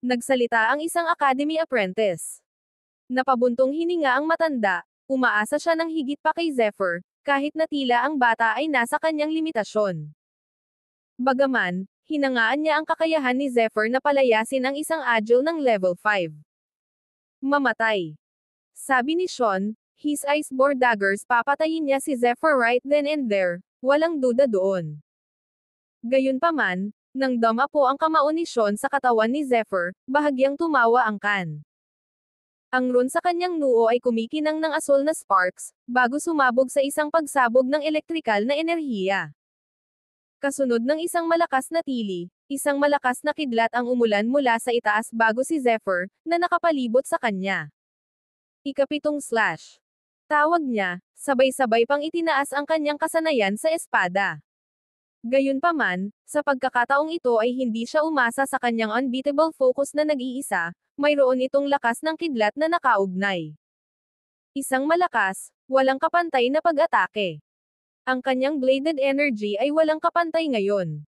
Nagsalita ang isang Academy apprentice. Napabuntong hininga ang matanda, umaasa siya ng higit pa kay Zephyr, kahit na tila ang bata ay nasa kanyang limitasyon. Bagaman, hinangaan niya ang kakayahan ni Zephyr na palayasin ang isang agile ng level 5. Mamatay. Sabi ni Sean, his ice-bore daggers papatayin niya si Zephyr right then and there, walang duda doon. Gayunpaman, nang dama po ang kamao ni Sean sa katawan ni Zephyr, bahagyang tumawa ang kan. Ang rune sa kanyang noo ay kumikinang ng asul na sparks, bago sumabog sa isang pagsabog ng elektrikal na enerhiya. Kasunod ng isang malakas na tili, isang malakas na kidlat ang umulan mula sa itaas bago si Zephyr, na nakapalibot sa kanya. Ikapitong slash. Tawag niya, sabay-sabay pang itinaas ang kanyang kasanayan sa espada. Gayunpaman, sa pagkakataong ito ay hindi siya umasa sa kanyang unbeatable focus na nag-iisa, mayroon itong lakas ng kidlat na nakaugnay. Isang malakas, walang kapantay na pag-atake. Ang kanyang bladed energy ay walang kapantay ngayon.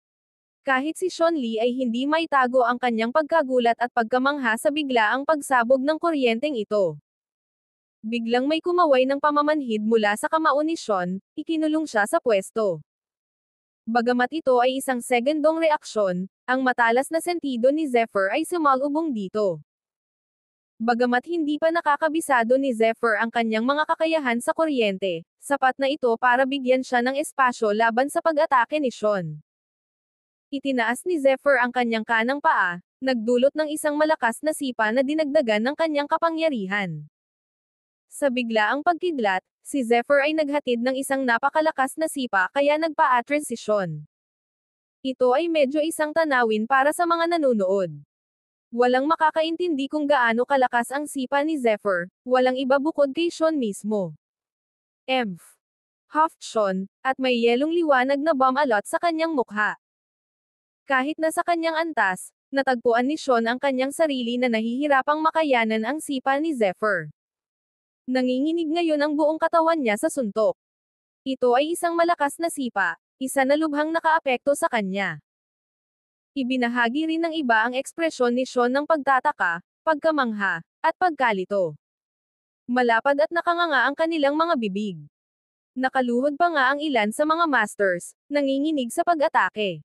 Kahit si Sean Lee ay hindi maitago ang kanyang pagkagulat at pagkamangha sa biglaang pagsabog ng kuryenteng ito. Biglang may kumaway ng pamamanhid mula sa kamao ni Sean, ikinulong siya sa pwesto. Bagamat ito ay isang segundong reaksyon, ang matalas na sentido ni Zephyr ay sumalubong dito. Bagamat hindi pa nakakabisado ni Zephyr ang kanyang mga kakayahan sa kuryente, sapat na ito para bigyan siya ng espasyo laban sa pag-atake ni Sean. Itinaas ni Zephyr ang kanyang kanang paa, nagdulot ng isang malakas na sipa na dinagdagan ng kanyang kapangyarihan. Sa biglaang pagkidlat, si Zephyr ay naghatid ng isang napakalakas na sipa kaya nagpa-atras si Sean. Ito ay medyo isang tanawin para sa mga nanonood. Walang makakaintindi kung gaano kalakas ang sipa ni Zephyr, walang iba bukod kay Sean mismo. Huffed Sean, at may yelong liwanag na bumalot sa kanyang mukha. Kahit na sa kanyang antas, natagpuan ni Sean ang kanyang sarili na nahihirapang makayanan ang sipa ni Zephyr. Nanginginig ngayon ang buong katawan niya sa suntok. Ito ay isang malakas na sipa, isa na lubhang nakaapekto sa kanya. Ibinahagi rin ng iba ang ekspresyon ni Sean ng pagtataka, pagkamangha, at pagkalito. Malapad at nakanganga ang kanilang mga bibig. Nakaluhod pa nga ang ilan sa mga masters, nanginginig sa pag-atake.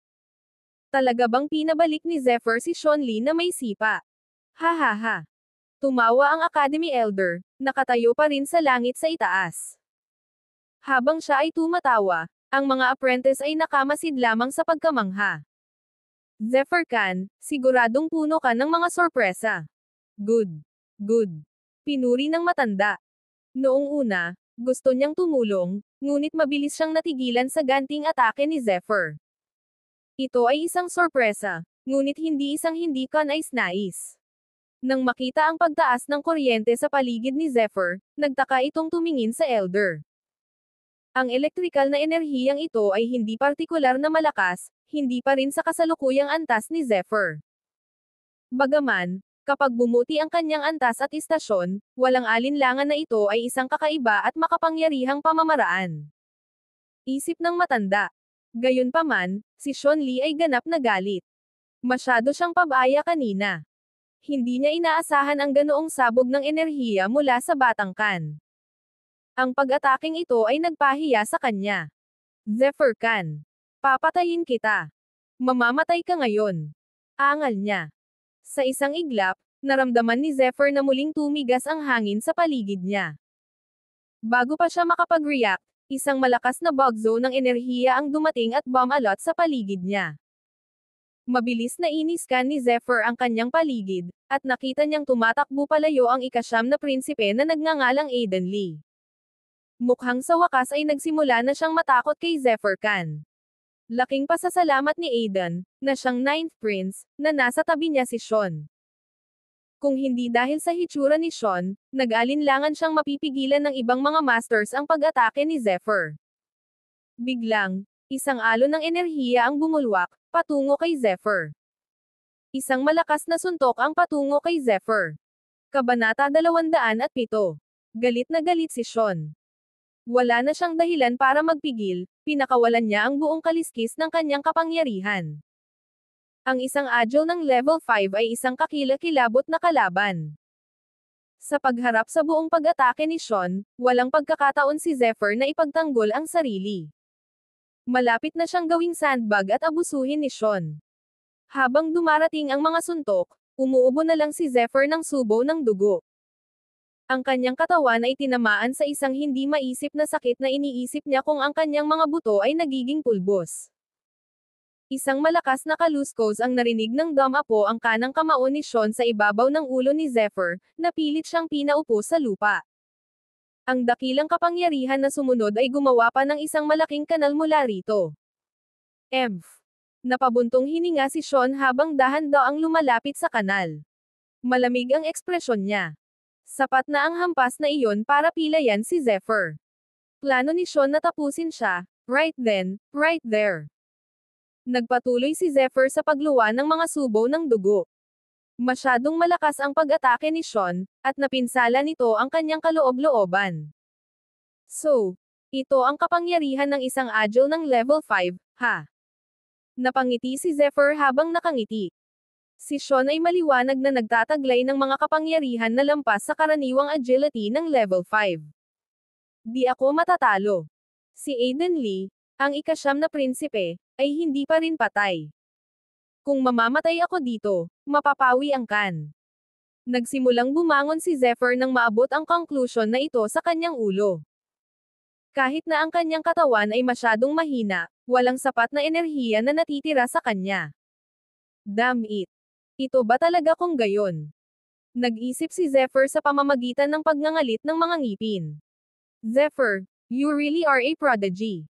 Talaga bang pinabalik ni Zephyr si Sean Lee na may sipa? Ha ha ha. Tumawa ang Academy Elder, nakatayo pa rin sa langit sa itaas. Habang siya ay tumatawa, ang mga apprentice ay nakamasid lamang sa pagkamangha. Zephyr Khan, siguradong puno ka ng mga sorpresa. Good. Good. Pinuri ng matanda. Noong una, gusto niyang tumulong, ngunit mabilis siyang natigilan sa ganting atake ni Zephyr. Ito ay isang sorpresa, ngunit hindi isang hindi ka nais-nais. Nang makita ang pagtaas ng kuryente sa paligid ni Zephyr, nagtaka itong tumingin sa Elder. Ang elektrikal na enerhiyang ito ay hindi partikular na malakas, hindi pa rin sa kasalukuyang antas ni Zephyr. Bagaman, kapag bumuti ang kanyang antas at istasyon, walang alinlangan na ito ay isang kakaiba at makapangyarihang pamamaraan. Isip ng matanda. Gayunpaman, si Sean Lee ay ganap na galit. Masyado siyang pabaya kanina. Hindi niya inaasahan ang ganoong sabog ng enerhiya mula sa batang Khan. Ang pag-ataking ito ay nagpahiya sa kanya. Zephyr Khan. Papatayin kita. Mamamatay ka ngayon. Angal niya. Sa isang iglap, naramdaman ni Zephyr na muling tumigas ang hangin sa paligid niya. Bago pa siya makapag-react, isang malakas na bagzo ng enerhiya ang dumating at bumalot sa paligid niya. Mabilis na iniskan ni Zephyr ang kanyang paligid, at nakita niyang tumatakbo palayo ang ikasyam na prinsipe na nagngangalang Aiden Lee. Mukhang sa wakas ay nagsimula na siyang matakot kay Zephyr Khan. Laking pasasalamat ni Aiden, na siyang ninth prince, na nasa tabi niya si Sean. Kung hindi dahil sa hitsura ni Sean, nag-alinlangan siyang mapipigilan ng ibang mga masters ang pag-atake ni Zephyr. Biglang, isang alon ng enerhiya ang bumulwak, patungo kay Zephyr. Isang malakas na suntok ang patungo kay Zephyr. Kabanata 207. Galit na galit si Sean. Wala na siyang dahilan para magpigil, pinakawalan niya ang buong kaliskis ng kanyang kapangyarihan. Ang isang agile ng level 5 ay isang kakilakilabot na kalaban. Sa pagharap sa buong pag-atake ni Sean, walang pagkakataon si Zephyr na ipagtanggol ang sarili. Malapit na siyang gawing sandbag at abusuhin ni Sean. Habang dumarating ang mga suntok, umuubo na lang si Zephyr ng subo ng dugo. Ang kanyang katawan ay tinamaan sa isang hindi maisip na sakit na iniisip niya kung ang kanyang mga buto ay nagiging pulbos. Isang malakas na kaluskos ang narinig ng dumapo ang kanang kamao ni Sean sa ibabaw ng ulo ni Zephyr, na pilit siyang pinaupo sa lupa. Ang dakilang kapangyarihan na sumunod ay gumawa pa ng isang malaking kanal mula rito. Napabuntong hininga si Sean habang dahan-daang lumalapit sa kanal. Malamig ang ekspresyon niya. Sapat na ang hampas na iyon para pilayan si Zephyr. Plano ni Sean na tapusin siya, right then, right there. Nagpatuloy si Zephyr sa pagluwa ng mga subo ng dugo. Masyadong malakas ang pag-atake ni Sean, at napinsala nito ang kanyang kaloob-looban. So, ito ang kapangyarihan ng isang agile ng level 5, ha? Napangiti si Zephyr habang nakangiti. Si Sean ay maliwanag na nagtataglay ng mga kapangyarihan na lampas sa karaniwang agility ng level 5. Di ako matatalo. Si Aiden Lee, ang ikasyam na prinsipe, ay hindi pa rin patay. Kung mamamatay ako dito, mapapawi ang Khan. Nagsimulang bumangon si Zephyr nang maabot ang conclusion na ito sa kanyang ulo. Kahit na ang kanyang katawan ay masyadong mahina, walang sapat na enerhiya na natitira sa kanya. Damn it! Ito ba talaga kung gayon? Nag-isip si Zephyr sa pamamagitan ng pagngangalit ng mga ngipin. Zephyr, you really are a prodigy.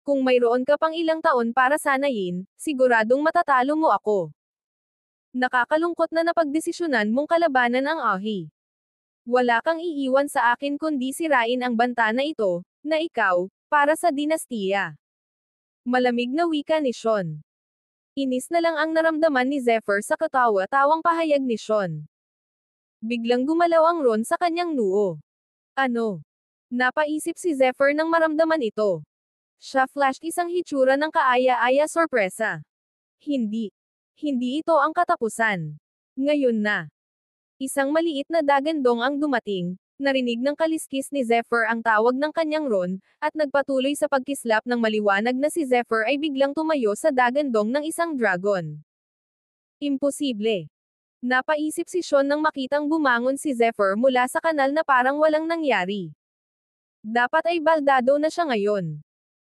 Kung mayroon ka pang ilang taon para sanayin, siguradong matatalo mo ako. Nakakalungkot na napagdesisyonan mong kalabanan ang Ahi. Wala kang iiwan sa akin kundi sirain ang banta na ito, na ikaw, para sa dinastiya. Malamig na wika ni Sean. Inis na lang ang naramdaman ni Zephyr sa katawa-tawang pahayag ni Sean. Biglang gumalaw ang Ron sa kanyang noo. Ano? Napaisip si Zephyr nang maramdaman ito. Siya flashed isang hitsura ng kaaya-aya sorpresa. Hindi. Hindi ito ang katapusan. Ngayon na. Isang maliit na dagandong ang dumating, narinig ng kaliskis ni Zephyr ang tawag ng kanyang Ron, at nagpatuloy sa pagkislap ng maliwanag na si Zephyr ay biglang tumayo sa dagandong ng isang dragon. Imposible. Napaisip si Sean nang makitang bumangon si Zephyr mula sa kanal na parang walang nangyari. Dapat ay baldado na siya ngayon.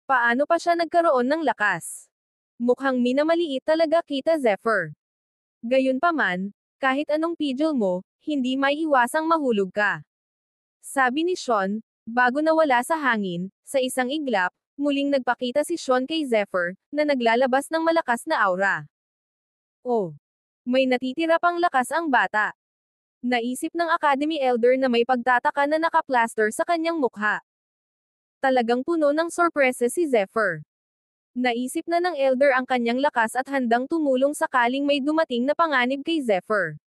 Paano pa siya nagkaroon ng lakas? Mukhang minamaliit talaga kita Zephyr. Gayunpaman, kahit anong pidgel mo, hindi maiiwasang mahulog ka. Sabi ni Sean, bago nawala sa hangin, sa isang iglap, muling nagpakita si Sean kay Zephyr, na naglalabas ng malakas na aura. Oh! May natitira pang lakas ang bata. Naisip ng Academy Elder na may pagtataka na nakaplaster sa kanyang mukha. Talagang puno ng sorpresa si Zephyr. Naisip na ng Elder ang kanyang lakas at handang tumulong sakaling may dumating na panganib kay Zephyr.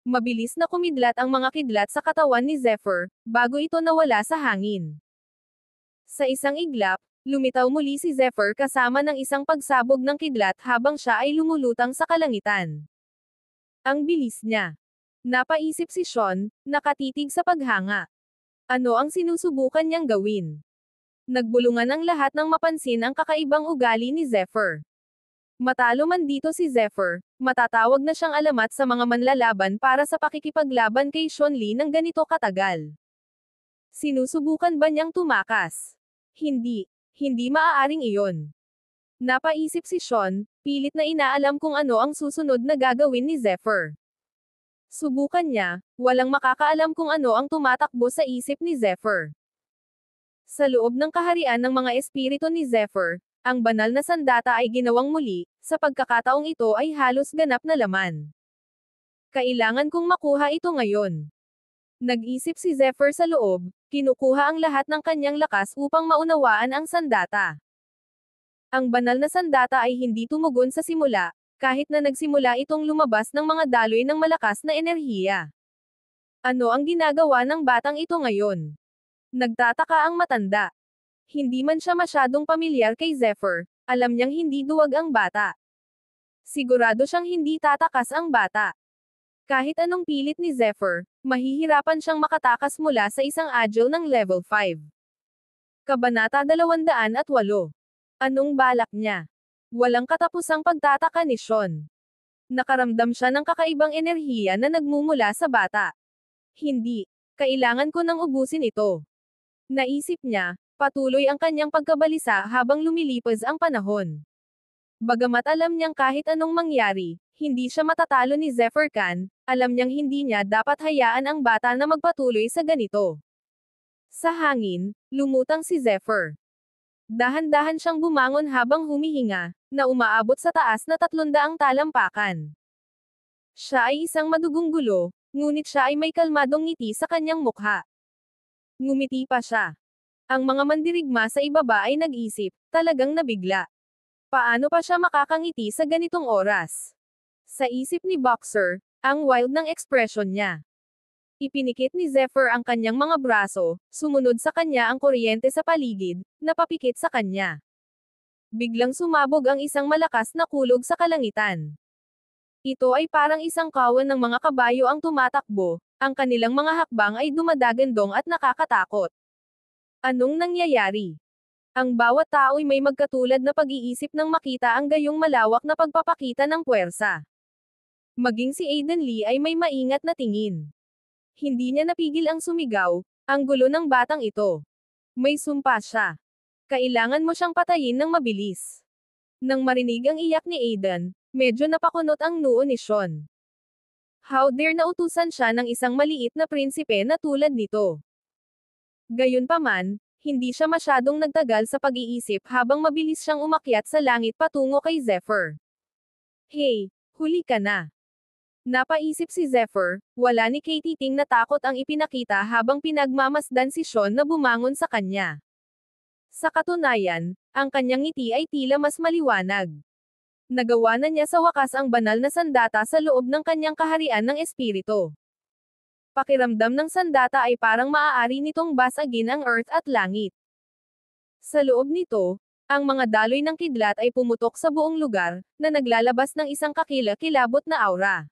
Mabilis na kumidlat ang mga kidlat sa katawan ni Zephyr, bago ito nawala sa hangin. Sa isang iglap, lumitaw muli si Zephyr kasama ng isang pagsabog ng kidlat habang siya ay lumulutang sa kalangitan. Ang bilis niya. Napaisip si Sean, nakatitig sa paghanga. Ano ang sinusubukan niyang gawin? Nagbulungan ang lahat ng mapansin ang kakaibang ugali ni Zephyr. Matalo man dito si Zephyr, matatawag na siyang alamat sa mga manlalaban para sa pakikipaglaban kay Sean Lee ng ganito katagal. Sinusubukan ba niyang tumakas? Hindi. Hindi maaaring iyon. Napaisip si Sean, pilit na inaalam kung ano ang susunod na gagawin ni Zephyr. Subukan niya, walang makakaalam kung ano ang tumatakbo sa isip ni Zephyr. Sa loob ng kaharian ng mga espiritu ni Zephyr, ang banal na sandata ay ginawang muli, sa pagkakataong ito ay halos ganap na laman. Kailangan kong makuha ito ngayon. Nag-isip si Zephyr sa loob, kinukuha ang lahat ng kanyang lakas upang maunawaan ang sandata. Ang banal na sandata ay hindi tumugon sa simula, kahit na nagsimula itong lumabas ng mga daloy ng malakas na enerhiya. Ano ang ginagawa ng batang ito ngayon? Nagtataka ang matanda. Hindi man siya masyadong pamilyar kay Zephyr, alam niyang hindi duwag ang bata. Sigurado siyang hindi tatakas ang bata. Kahit anong pilit ni Zephyr, mahihirapan siyang makatakas mula sa isang agile ng level 5. Kabanata 208. Anong balak niya? Walang katapusang pagtataka ni Sean. Nakaramdam siya ng kakaibang enerhiya na nagmumula sa bata. Hindi. Kailangan ko nang ubusin ito. Naisip niya, patuloy ang kanyang pagkabalisa habang lumilipas ang panahon. Bagamat alam niyang kahit anong mangyari, hindi siya matatalo ni Zephyr Khan, alam niyang hindi niya dapat hayaan ang bata na magpatuloy sa ganito. Sa hangin, lumutang si Zephyr. Dahan-dahan siyang bumangon habang humihinga, na umaabot sa taas na 300 talampakan. Siya ay isang madugong gulo, ngunit siya ay may kalmadong ngiti sa kanyang mukha. Ngumiti pa siya. Ang mga mandirigma sa ibaba ay nag-isip, talagang nabigla. Paano pa siya makakangiti sa ganitong oras? Sa isip ni Boxer, ang wild ng ekspresyon niya. Ipinikit ni Zephyr ang kanyang mga braso, sumunod sa kanya ang kuryente sa paligid, napapikit sa kanya. Biglang sumabog ang isang malakas na kulog sa kalangitan. Ito ay parang isang kawan ng mga kabayo ang tumatakbo, ang kanilang mga hakbang ay dumadagandong at nakakatakot. Anong nangyayari? Ang bawat tao'y may magkatulad na pag-iisip nang makita ang gayong malawak na pagpapakita ng puwersa. Maging si Aiden Lee ay may maingat na tingin. Hindi niya napigil ang sumigaw, ang gulo ng batang ito. May sumpa siya. Kailangan mo siyang patayin ng mabilis. Nang marinig ang iyak ni Aiden, medyo napakunot ang noo ni Sean. How dare na utusan siya ng isang maliit na prinsipe na tulad nito. Gayunpaman, hindi siya masyadong nagtagal sa pag-iisip habang mabilis siyang umakyat sa langit patungo kay Zephyr. Hey, huli ka na. Napaisip si Zephyr, wala ni Katie Ting na takot ang ipinakita habang pinagmamasdan si Sean na bumangon sa kanya. Sa katunayan, ang kanyang ngiti ay tila mas maliwanag. Nagawa na niya sa wakas ang banal na sandata sa loob ng kanyang kaharian ng espiritu. Pakiramdam ng sandata ay parang maaari nitong basagin ang earth at langit. Sa loob nito, ang mga daloy ng kidlat ay pumutok sa buong lugar, na naglalabas ng isang kakilakilabot na aura.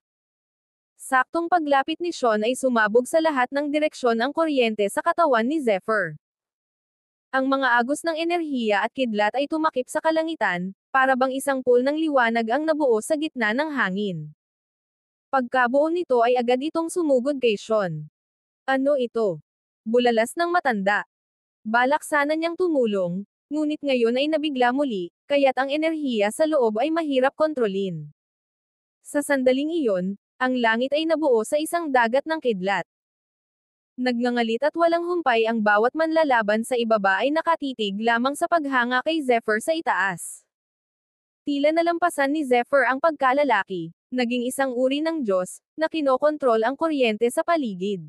Saktong paglapit ni Sean ay sumabog sa lahat ng direksyon ang kuryente sa katawan ni Zephyr. Ang mga agos ng enerhiya at kidlat ay tumakip sa kalangitan, para bang isang pool ng liwanag ang nabuo sa gitna ng hangin. Pagkabuo nito ay agad itong sumugod kay Sean. Ano ito? Bulalas ng matanda. Balak sana niyang tumulong, ngunit ngayon ay nabigla muli, kaya't ang enerhiya sa loob ay mahirap kontrolin. Sa sandaling iyon, ang langit ay nabuo sa isang dagat ng kidlat. Nagngangalit at walang humpay ang bawat manlalaban sa ibaba ay nakatitig lamang sa paghanga kay Zephyr sa itaas. Tila nalampasan ni Zephyr ang pagkalalaki, naging isang uri ng Diyos, na kinokontrol ang kuryente sa paligid.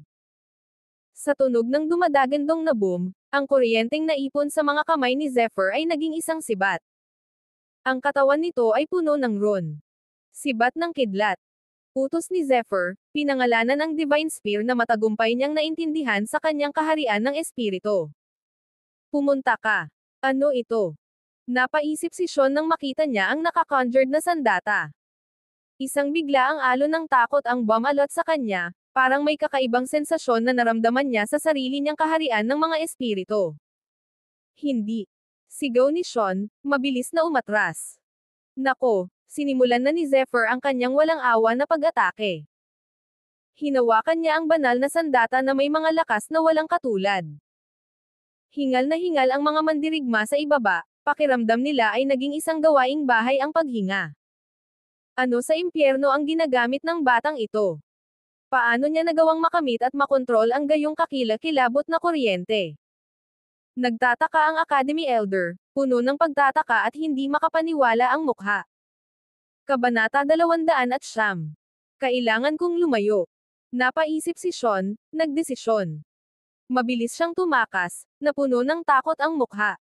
Sa tunog ng dumadagandong na boom, ang kuryenteng naipon sa mga kamay ni Zephyr ay naging isang sibat. Ang katawan nito ay puno ng ron. Sibat ng kidlat. Utos ni Zephyr, pinangalanan ang Divine Spear na matagumpay niyang naintindihan sa kanyang kaharian ng espiritu. Pumunta ka. Ano ito? Napaisip si Sean nang makita niya ang nakakonjured na sandata. Isang bigla ang alon ng takot ang bumalot sa kanya, parang may kakaibang sensasyon na naramdaman niya sa sarili niyang kaharian ng mga espiritu. Hindi. Sigaw ni Sean, mabilis na umatras. Nako! Sinimulan na ni Zephyr ang kanyang walang awa na pag-atake. Hinawakan niya ang banal na sandata na may mga lakas na walang katulad. Hingal na hingal ang mga mandirigma sa ibaba, pakiramdam nila ay naging isang gawaing bahay ang paghinga. Ano sa impyerno ang ginagamit ng batang ito? Paano niya nagawang makamit at makontrol ang gayong kakilakilabot na kuryente? Nagtataka ang Academy Elder, puno ng pagtataka at hindi makapaniwala ang mukha. Kabanata 209. Kailangan kong lumayo. Napaisip si Sean, nagdesisyon. Mabilis siyang tumakas, napuno ng takot ang mukha.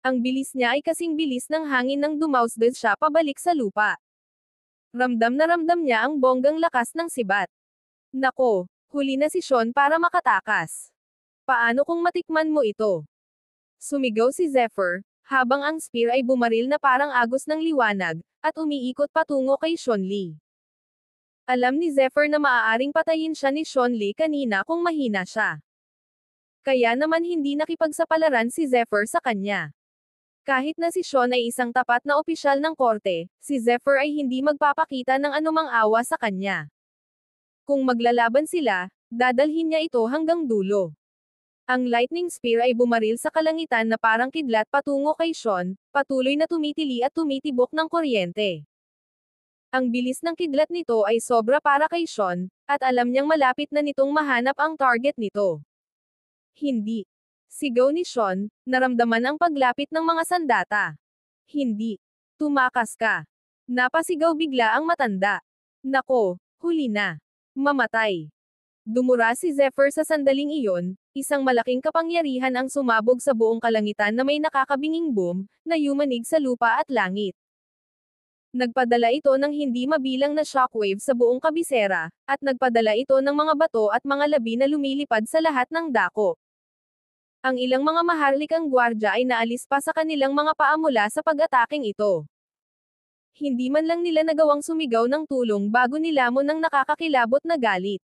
Ang bilis niya ay kasing bilis ng hangin nang dumausdad siya pabalik sa lupa. Ramdam na ramdam niya ang bonggang lakas ng sibat. Nako, huli na si Sean para makatakas. Paano kung matikman mo ito? Sumigaw si Zephyr, habang ang spear ay bumaril na parang agos ng liwanag, at umiikot patungo kay Sean Lee. Alam ni Zephyr na maaaring patayin siya ni Sean Lee kanina kung mahina siya. Kaya naman hindi nakipagsapalaran si Zephyr sa kanya. Kahit na si Sean ay isang tapat na opisyal ng korte, si Zephyr ay hindi magpapakita ng anumang awa sa kanya. Kung maglalaban sila, dadalhin niya ito hanggang dulo. Ang lightning spear ay bumaril sa kalangitan na parang kidlat patungo kay Sean, patuloy na tumitili at tumitibok ng kuryente. Ang bilis ng kidlat nito ay sobra para kay Sean, at alam niyang malapit na nitong mahanap ang target nito. Hindi. Sigaw ni Sean, naramdaman ang paglapit ng mga sandata. Hindi. Tumakas ka. Napasigaw bigla ang matanda. Nako, huli na. Mamatay. Dumura si Zephyr sa sandaling iyon, isang malaking kapangyarihan ang sumabog sa buong kalangitan na may nakakabinging boom, na yumanig sa lupa at langit. Nagpadala ito ng hindi mabilang na shockwave sa buong kabisera, at nagpadala ito ng mga bato at mga labi na lumilipad sa lahat ng dako. Ang ilang mga maharlikang gwardya ay naalis pa sa kanilang mga paa mula sa pag-ataking ito. Hindi man lang nila nagawang sumigaw ng tulong bago nilamon ng nakakakilabot na galit.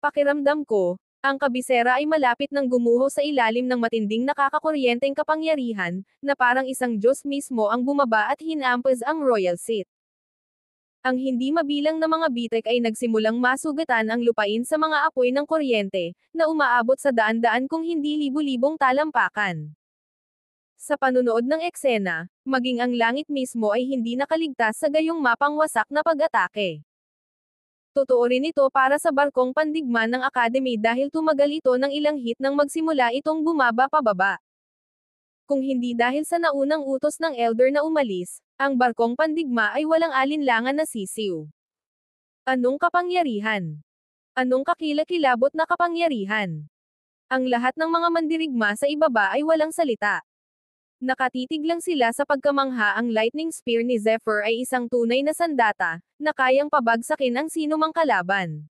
Pakiramdam ko, ang kabisera ay malapit nang gumuho sa ilalim ng matinding nakakakuryenteng kapangyarihan, na parang isang Diyos mismo ang bumaba at hinampas ang royal seat. Ang hindi mabilang na mga bitek ay nagsimulang masugatan ang lupain sa mga apoy ng kuryente, na umaabot sa daan-daan kung hindi libu-libong talampakan. Sa panunood ng eksena, maging ang langit mismo ay hindi nakaligtas sa gayong mapangwasak na pag-atake. Totoo rin ito para sa barkong pandigma ng Academy dahil tumagal ito ng ilang hit nang magsimula itong bumaba pababa. Kung hindi dahil sa naunang utos ng Elder na umalis, ang barkong pandigma ay walang alinlangan na sisiw. Anong kapangyarihan? Anong kakilakilabot na kapangyarihan? Ang lahat ng mga mandirigma sa ibaba ay walang salita. Nakatitig lang sila sa pagkamangha. Ang lightning spear ni Zephyr ay isang tunay na sandata, na kayang pabagsakin ang sinumang kalaban.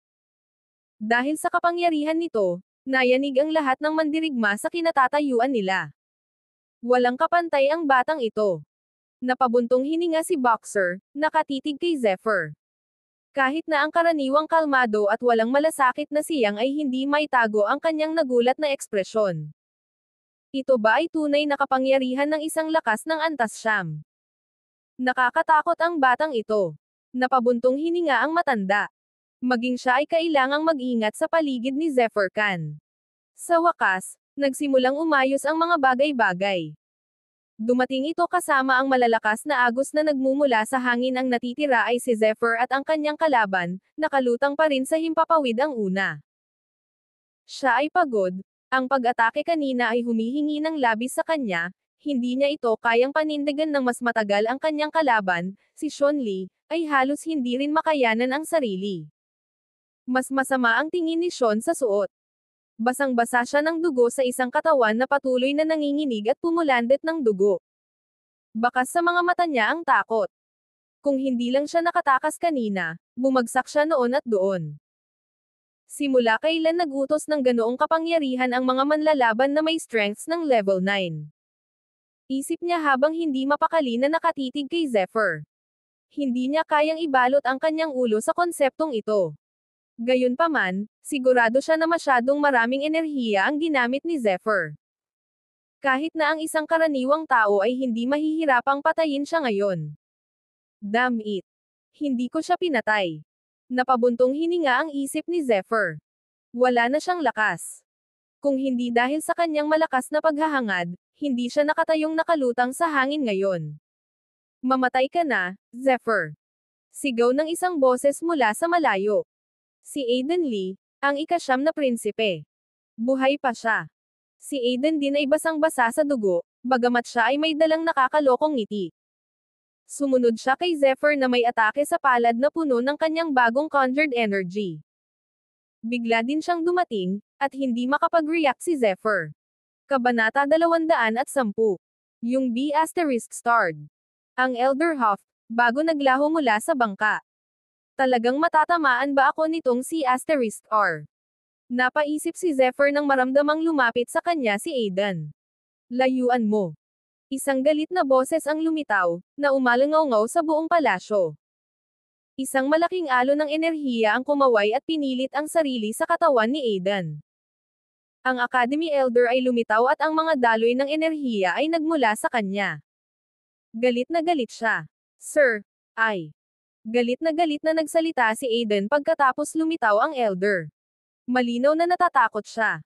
Dahil sa kapangyarihan nito, nayanig ang lahat ng mandirigma sa kinatatayuan nila. Walang kapantay ang batang ito. Napabuntong hininga si Boxer, nakatitig kay Zephyr. Kahit na ang karaniwang kalmado at walang malasakit na siyang ay hindi maitago ang kanyang nagulat na ekspresyon. Ito ba ay tunay na kapangyarihan ng isang lakas ng antas siyam? Nakakatakot ang batang ito. Napabuntong hininga ang matanda. Maging siya ay kailangang mag-ingat sa paligid ni Zephyr Khan. Sa wakas, nagsimulang umayos ang mga bagay-bagay. Dumating ito kasama ang malalakas na agos na nagmumula sa hangin. Ang natitira ay si Zephyr at ang kanyang kalaban, nakalutang pa rin sa himpapawid ang una. Siya ay pagod, ang pag-atake kanina ay humihingi ng labis sa kanya, hindi niya ito kayang panindigan ng mas matagal. Ang kanyang kalaban, si Sean Lee, ay halos hindi rin makayanan ang sarili. Mas masama ang tingin ni Sean sa suot. Basang-basa siya ng dugo sa isang katawan na patuloy na nanginginig at pumulandet ng dugo. Bakas sa mga mata niya ang takot. Kung hindi lang siya nakatakas kanina, bumagsak siya noon at doon. Simula kailan nagutos ng ganoong kapangyarihan ang mga manlalaban na may strengths ng level 9? Isip niya habang hindi mapakali na nakatitig kay Zephyr. Hindi niya kayang ibalot ang kanyang ulo sa konseptong ito. Gayunpaman, sigurado siya na masyadong maraming enerhiya ang ginamit ni Zephyr. Kahit na ang isang karaniwang tao ay hindi mahihirapang patayin siya ngayon. Damn it! Hindi ko siya pinatay. Napabuntong hininga ang isip ni Zephyr. Wala na siyang lakas. Kung hindi dahil sa kanyang malakas na paghahangad, hindi siya nakatayong nakalutang sa hangin ngayon. Mamatay ka na, Zephyr. Sigaw ng isang boses mula sa malayo. Si Aiden Lee, ang ika-9 na prinsipe. Buhay pa siya. Si Aiden din ay basang-basa sa dugo, bagamat siya ay may dalang nakakalokong ngiti. Sumunod siya kay Zephyr na may atake sa palad na puno ng kanyang bagong conjured energy. Bigla din siyang dumating, at hindi makapag-react si Zephyr. Kabanata 210. Yung B** starred. Ang Elder Hoff, bago naglaho mula sa bangka. Talagang matatamaan ba ako nitong si *R? Napaisip si Zephyr nang maramdamang lumapit sa kanya si Aiden. Layuan mo. Isang galit na boses ang lumitaw, na umalangaw-ngaw sa buong palasyo. Isang malaking alon ng enerhiya ang kumaway at pinilit ang sarili sa katawan ni Aiden. Ang Academy Elder ay lumitaw at ang mga daloy ng enerhiya ay nagmula sa kanya. Galit na galit siya. Sir, ay. Galit na nagsalita si Aiden pagkatapos lumitaw ang Elder. Malinaw na natatakot siya.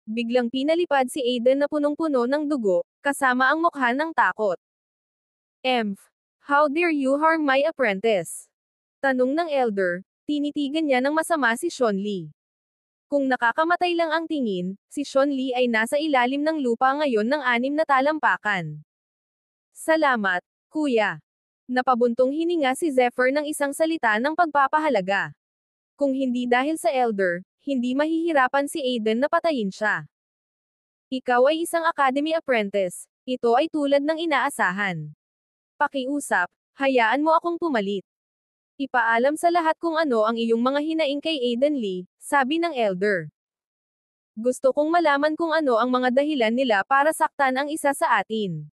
Biglang pinalipad si Aiden na punong-puno ng dugo, kasama ang mukha ng takot. Emph! How dare you harm my apprentice? Tanong ng Elder, tinitigan niya ng masama si Sean Lee. Kung nakakamatay lang ang tingin, si Sean Lee ay nasa ilalim ng lupa ngayon ng 6 na talampakan. Salamat, kuya. Napabuntong hininga si Zephyr ng isang salita ng pagpapahalaga. Kung hindi dahil sa Elder, hindi mahihirapan si Aiden na patayin siya. Ikaw ay isang Academy Apprentice, ito ay tulad ng inaasahan. Pakiusap, hayaan mo akong pumalit. Ipaalam sa lahat kung ano ang iyong mga hinaing kay Aiden Lee, sabi ng Elder. Gusto kong malaman kung ano ang mga dahilan nila para saktan ang isa sa atin.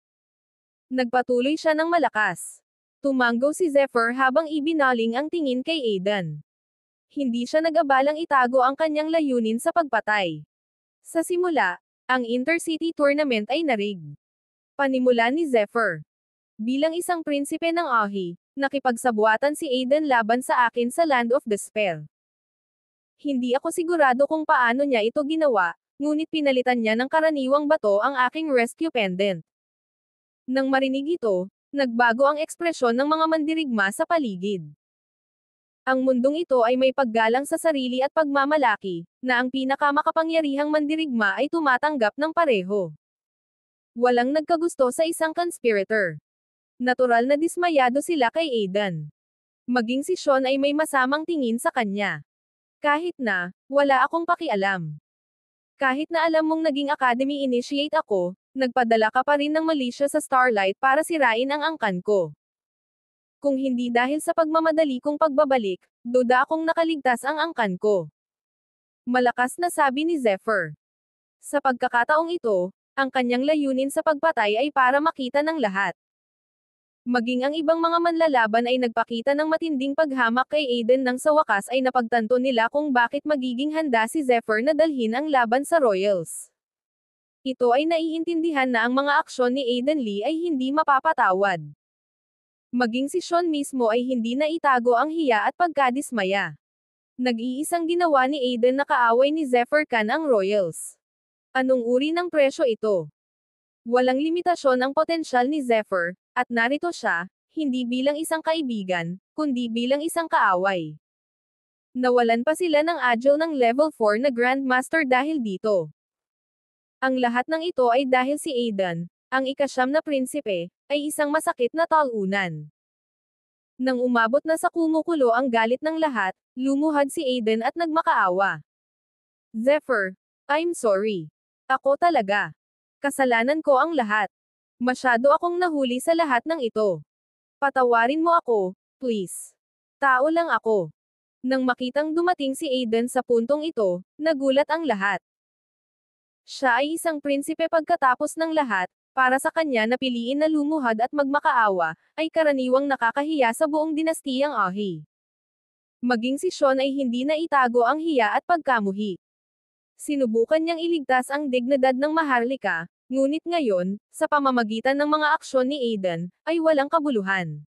Nagpatuloy siya ng malakas. Tumanggo si Zephyr habang ibinaling ang tingin kay Aiden. Hindi siya nag-abalang itago ang kanyang layunin sa pagpatay. Sa simula, ang Intercity Tournament ay narig. Panimula ni Zephyr. Bilang isang prinsipe ng Ahi, nakipagsabuatan si Aiden laban sa akin sa Land of Despair. Hindi ako sigurado kung paano niya ito ginawa, ngunit pinalitan niya ng karaniwang bato ang aking rescue pendant. Nang marinig ito, nagbago ang ekspresyon ng mga mandirigma sa paligid. Ang mundong ito ay may paggalang sa sarili at pagmamalaki, na ang pinakamakapangyarihang mandirigma ay tumatanggap ng pareho. Walang nagkagusto sa isang conspirator. Natural na dismayado sila kay Aiden. Maging si Sean ay may masamang tingin sa kanya. Kahit na, wala akong pakialam. Kahit na alam mong naging Academy Initiate ako, nagpadala ka pa rin ng militia sa Starlight para sirain ang angkan ko. Kung hindi dahil sa pagmamadali kong pagbabalik, duda akong nakaligtas ang angkan ko. Malakas na sabi ni Zephyr. Sa pagkakataong ito, ang kanyang layunin sa pagpatay ay para makita ng lahat. Maging ang ibang mga manlalaban ay nagpakita ng matinding paghamak kay Aiden nang sa wakas ay napagtanto nila kung bakit magiging handa si Zephyr na dalhin ang laban sa Royals. Ito ay naiintindihan na ang mga aksyon ni Aiden Lee ay hindi mapapatawad. Maging si Sean mismo ay hindi na itago ang hiya at pagkadismaya. Nag-iisang ginawa ni Aiden na kaaway ni Zephyr Khan ang Royals. Anong uri ng presyo ito? Walang limitasyon ang potensyal ni Zephyr, at narito siya, hindi bilang isang kaibigan, kundi bilang isang kaaway. Nawalan pa sila ng agile ng level 4 na Grandmaster dahil dito. Ang lahat ng ito ay dahil si Aiden, ang ikasyam na prinsipe, ay isang masakit na talunan. Nang umabot na sa kumukulo ang galit ng lahat, lumuhad si Aiden at nagmakaawa. Zephyr, I'm sorry. Ako talaga. Kasalanan ko ang lahat. Masyado akong nahuli sa lahat ng ito. Patawarin mo ako, please. Tao lang ako. Nang makitang dumating si Aiden sa puntong ito, nagulat ang lahat. Siya ay isang prinsipe pagkatapos ng lahat, para sa kanya na piliin na lumuhad at magmakaawa, ay karaniwang nakakahiya sa buong dinastiyang Ahi. Maging si Sean ay hindi na itago ang hiya at pagkamuhi. Sinubukan niyang iligtas ang dignidad ng Maharlika, ngunit ngayon, sa pamamagitan ng mga aksyon ni Aiden, ay walang kabuluhan.